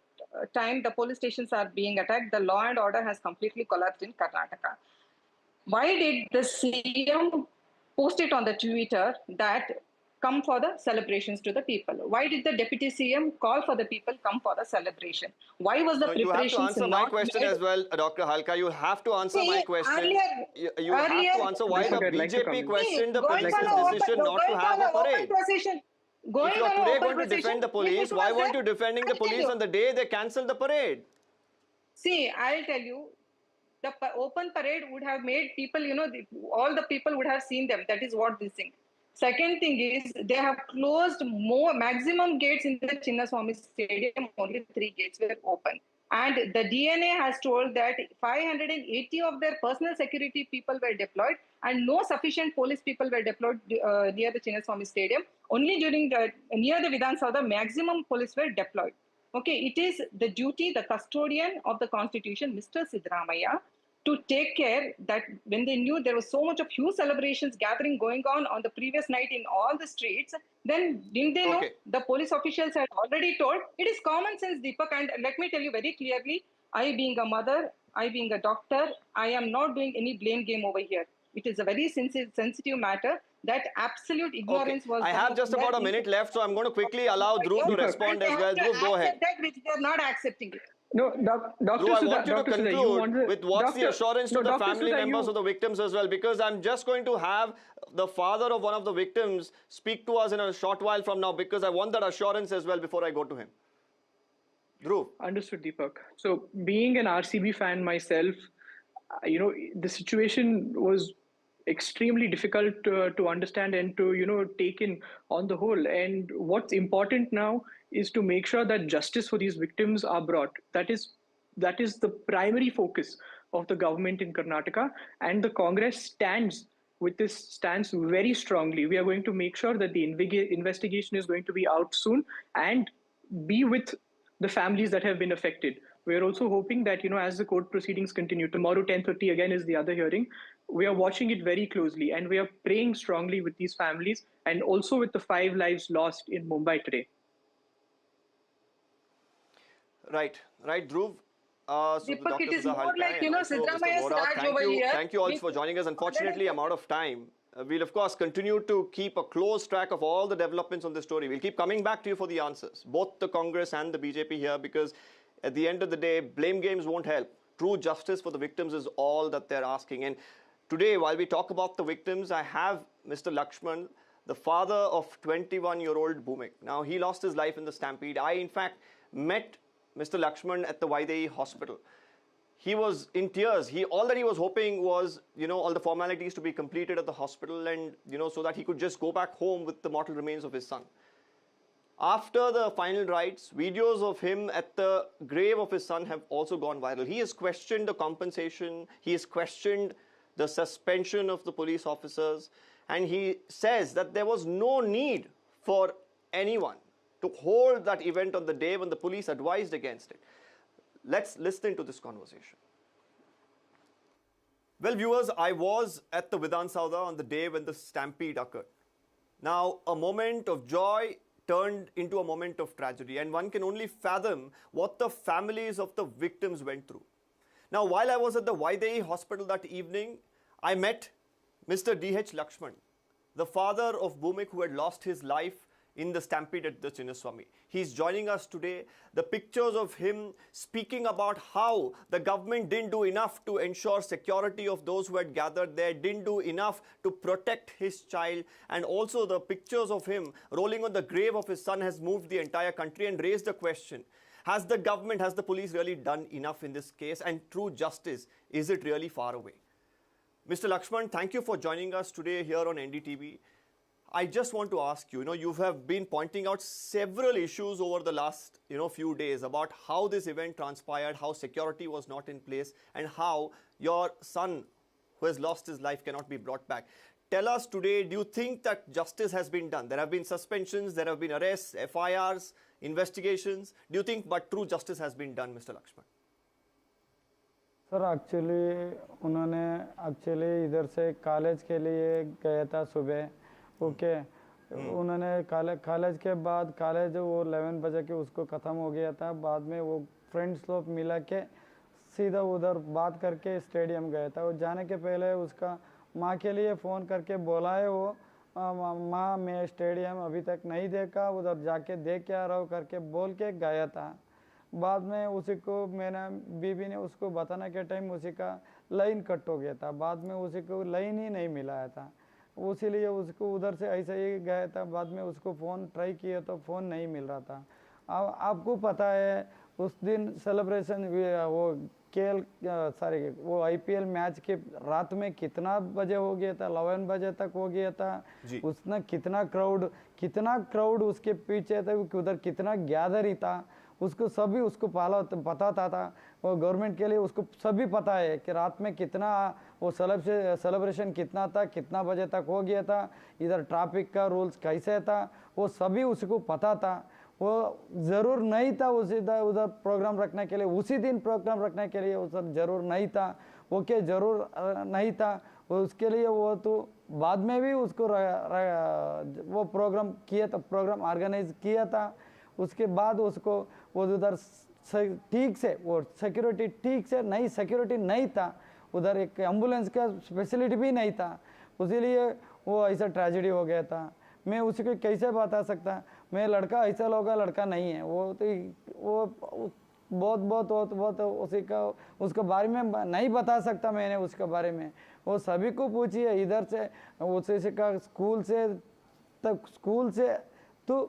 time the police stations are being attacked. The law and order has completely collapsed in Karnataka. Why did the CM post it on the Twitter that come for the celebrations to the people? Why did the Deputy CM call for the people come for the celebration? Why was the preparations you have to answer my not question made? as well, Dr. Halka. You have to answer my question. You have to answer why the BJP questioned the police's decision not to have a parade. If you are today going to defend the police, why weren't you defending the police on the day they cancelled the parade? See, I'll tell you, the open parade would have made people, all the people would have seen them. That is what this thing. Second thing is, they have closed maximum gates in the Chinnaswamy Stadium, only 3 gates were open. And the DNA has told that 580 of their personal security people were deployed and no sufficient police people were deployed near the Chinnaswamy Stadium. Only near the Vidhan Sabha, maximum police were deployed. Okay, it is the duty, the custodian of the Constitution, Mr. Siddaramaiah, to take care that when they knew there was so much of huge celebrations gathering going on the previous night in all the streets, then didn't they know? The police officials had already told. It is common sense, Deepak, and let me tell you very clearly, I being a mother, I being a doctor, I am not doing any blame game over here. It is a very sensitive matter. That absolute ignorance was... I have just about a minute left, so I'm going to quickly allow Dhruv to respond as well. Dhruv, go ahead. That which they are not accepting it. No, Dr. I want you to conclude with what's the assurance to the family members of the victims as well, because I'm just going to have the father of one of the victims speak to us in a short while from now, because I want that assurance as well before I go to him. Dhruv. Understood, Deepak. So being an RCB fan myself, the situation was extremely difficult to understand and to take in on the whole. And what's important now is to make sure that justice for these victims are brought. That is the primary focus of the government in Karnataka, and the Congress stands with this stance very strongly. We are going to make sure that the investigation is going to be out soon and be with the families that have been affected. We are also hoping that, as the court proceedings continue, tomorrow 10:30 again is the other hearing, we are watching it very closely and we are praying strongly with these families and also with the 5 lives lost in Mumbai today. Right, Dhruv. Deepak, it is more like, Siddaramaiah's Raj over here. Thank you all for joining us. Unfortunately, I'm out of time. We'll, of course, continue to keep a close track of all the developments on this story. We'll keep coming back to you for the answers, both the Congress and the BJP here, because at the end of the day, blame games won't help. True justice for the victims is all that they're asking. And today, while we talk about the victims, I have Mr. Lakshman, the father of 21-year-old Bhumik. Now, he lost his life in the stampede. I, in fact, met Mr. Lakshman at the Vaidehi hospital. He was in tears. All that he was hoping was, all the formalities to be completed at the hospital and, so that he could just go back home with the mortal remains of his son. After the final rites, videos of him at the grave of his son have also gone viral. He has questioned the compensation. He has questioned the suspension of the police officers. And he says that there was no need for anyone to hold that event on the day when the police advised against it. Let's listen to this conversation. Well, viewers, I was at the Vidhan Sabha on the day when the stampede occurred. Now, a moment of joy turned into a moment of tragedy, and one can only fathom what the families of the victims went through. Now, while I was at the Vaidehi hospital that evening, I met Mr. D.H. Lakshman, the father of Bhumik who had lost his life in the stampede at the Chinnaswamy. He's joining us today. The pictures of him speaking about how the government didn't do enough to ensure security of those who had gathered there, didn't do enough to protect his child, and also the pictures of him rolling on the grave of his son has moved the entire country and raised the question, has the government, has the police really done enough in this case? And true justice, is it really far away? Mr. Lakshman, thank you for joining us today here on NDTV. I just want to ask you, you have been pointing out several issues over the last, few days about how this event transpired, how security was not in place, and how your son who has lost his life cannot be brought back. Tell us today, do you think that justice has been done? There have been suspensions, there have been arrests, FIRs, investigations. Do you think but true justice has been done, Mr. Lakshman? Sir actually इधर से college के लिए गया था सुबह okay उन्होंने college के बाद कॉलेज वो 11 बजे के उसको ख़त्म हो गया था बाद में वो फ्रेंड्स लोग मिला के सीधा उधर बात करके स्टेडियम गया था वो जाने के पहले उसका माँ के लिए फ़ोन करके बोला है वो माँ मैं स्टेडियम अभी तक नहीं देखा, उधर जाके देख के आ रहा हूँ करके बोल के गया था। बाद में उसी को मैंने बीबी ने उसको बताने के टाइम उसी का लाइन कट हो गया था, बाद में उसी को लाइन ही नहीं मिला था, उसीलिए उसको उधर से ऐसे ही गया था। बाद में उसको फ़ोन ट्राई किया तो फ़ोन नहीं मिल रहा था। आपको पता है उस दिन सेलिब्रेशन वो वो आईपीएल मैच के रात में कितना बजे हो गया था, 11 बजे तक हो गया था। उसने कितना क्राउड उसके पीछे था, उधर कितना गैदर ही था, उसको सभी उसको पता था। वो गवर्नमेंट के लिए उसको सभी पता है कि रात में कितना वो सेलिब्रेशन कितना था, कितना बजे तक हो गया था, इधर ट्रैफिक का रूल्स कैसे था, वो सभी उसको पता था। वो ज़रूर नहीं था उधर प्रोग्राम रखने के लिए, उसी दिन प्रोग्राम रखने के लिए वो सब ज़रूर नहीं था। ओके ज़रूर नहीं था उसके लिए, वो तो बाद में भी उसको वो प्रोग्राम किया था, प्रोग्राम ऑर्गेनाइज किया था। उसके बाद उसको वो उधर ठीक से वो सिक्योरिटी ठीक से नहीं, सिक्योरिटी नहीं था उधर, एक एम्बुलेंस का फैसिलिटी भी नहीं था, इसीलिए वो ऐसा ट्रेजेडी हो गया था। मैं उसी को कैसे बता सकता, मैं लड़का ऐसा लोग लड़का नहीं है, वो तो वो बहुत उसी का उसके बारे में नहीं बता सकता मैंने उसके बारे में। वो सभी को पूछिए, इधर से उसी का स्कूल से तो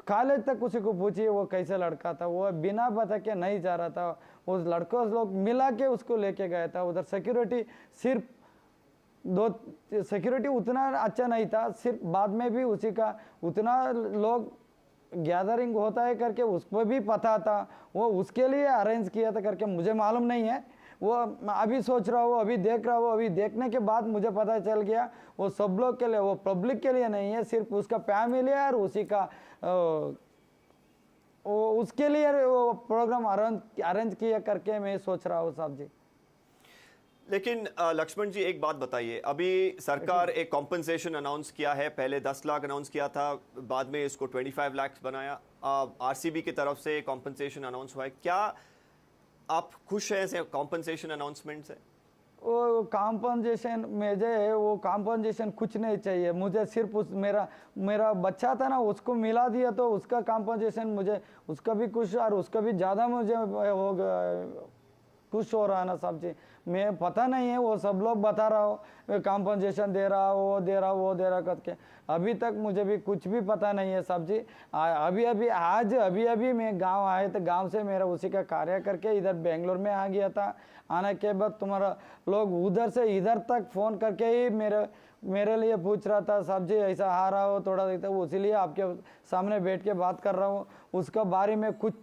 कॉलेज तक उसी को पूछिए वो कैसे लड़का था, वो बिना बता के नहीं जा रहा था। उस लड़कों लोग मिला के उसको लेके गया था। उधर सिक्योरिटी सिर्फ सिक्योरिटी उतना अच्छा नहीं था, सिर्फ बाद में भी उसी का उतना लोग गैदरिंग होता है करके उसको भी पता था, वो उसके लिए अरेंज किया था करके मुझे मालूम नहीं है। वो अभी सोच रहा हूँ, अभी देख रहा हूँ, अभी देखने के बाद मुझे पता चल गया वो सब लोग के लिए, वो पब्लिक के लिए नहीं है, सिर्फ उसका फैमिली है और उसी का उसके लिए वो प्रोग्राम अरेंज किया करके मैं सोच रहा हूँ साहब जी। लेकिन लक्ष्मण जी एक बात बताइए, अभी सरकार एक कॉम्पनसेशन अनाउंस किया है, पहले 10 लाख अनाउंस किया था, बाद में इसको 25 लाख बनाया, आरसीबी की तरफ से कॉम्पनसेशन अनाउंस हुआ है, क्या आप खुश हैं कॉम्पनसेशन अनाउंसमेंट से? वो कॉम्पनसेशन मुझे वो कॉम्पनसेशन कुछ नहीं चाहिए, मुझे सिर्फ मेरा बच्चा था ना उसको मिला दिया तो उसका कॉम्पनसेशन मुझे उसका भी कुछ और उसका भी ज़्यादा मुझे खुश हो रहा है ना साहब जी। मैं पता नहीं है, वो सब लोग बता रहा हो कॉम्पनसेशन दे रहा, वो दे रहा करके, अभी तक मुझे भी कुछ भी पता नहीं है साहब जी। अभी मैं गांव आए तो गांव से मेरा उसी का कार्य करके इधर बेंगलोर में आ गया था। आने के बाद तुम्हारा लोग उधर से इधर तक फ़ोन करके ही मेरे लिए पूछ रहा था साहब जी ऐसा आ रहा हो थोड़ा, इसीलिए आपके सामने बैठ के बात कर रहा हूँ। उसका बारे में कुछ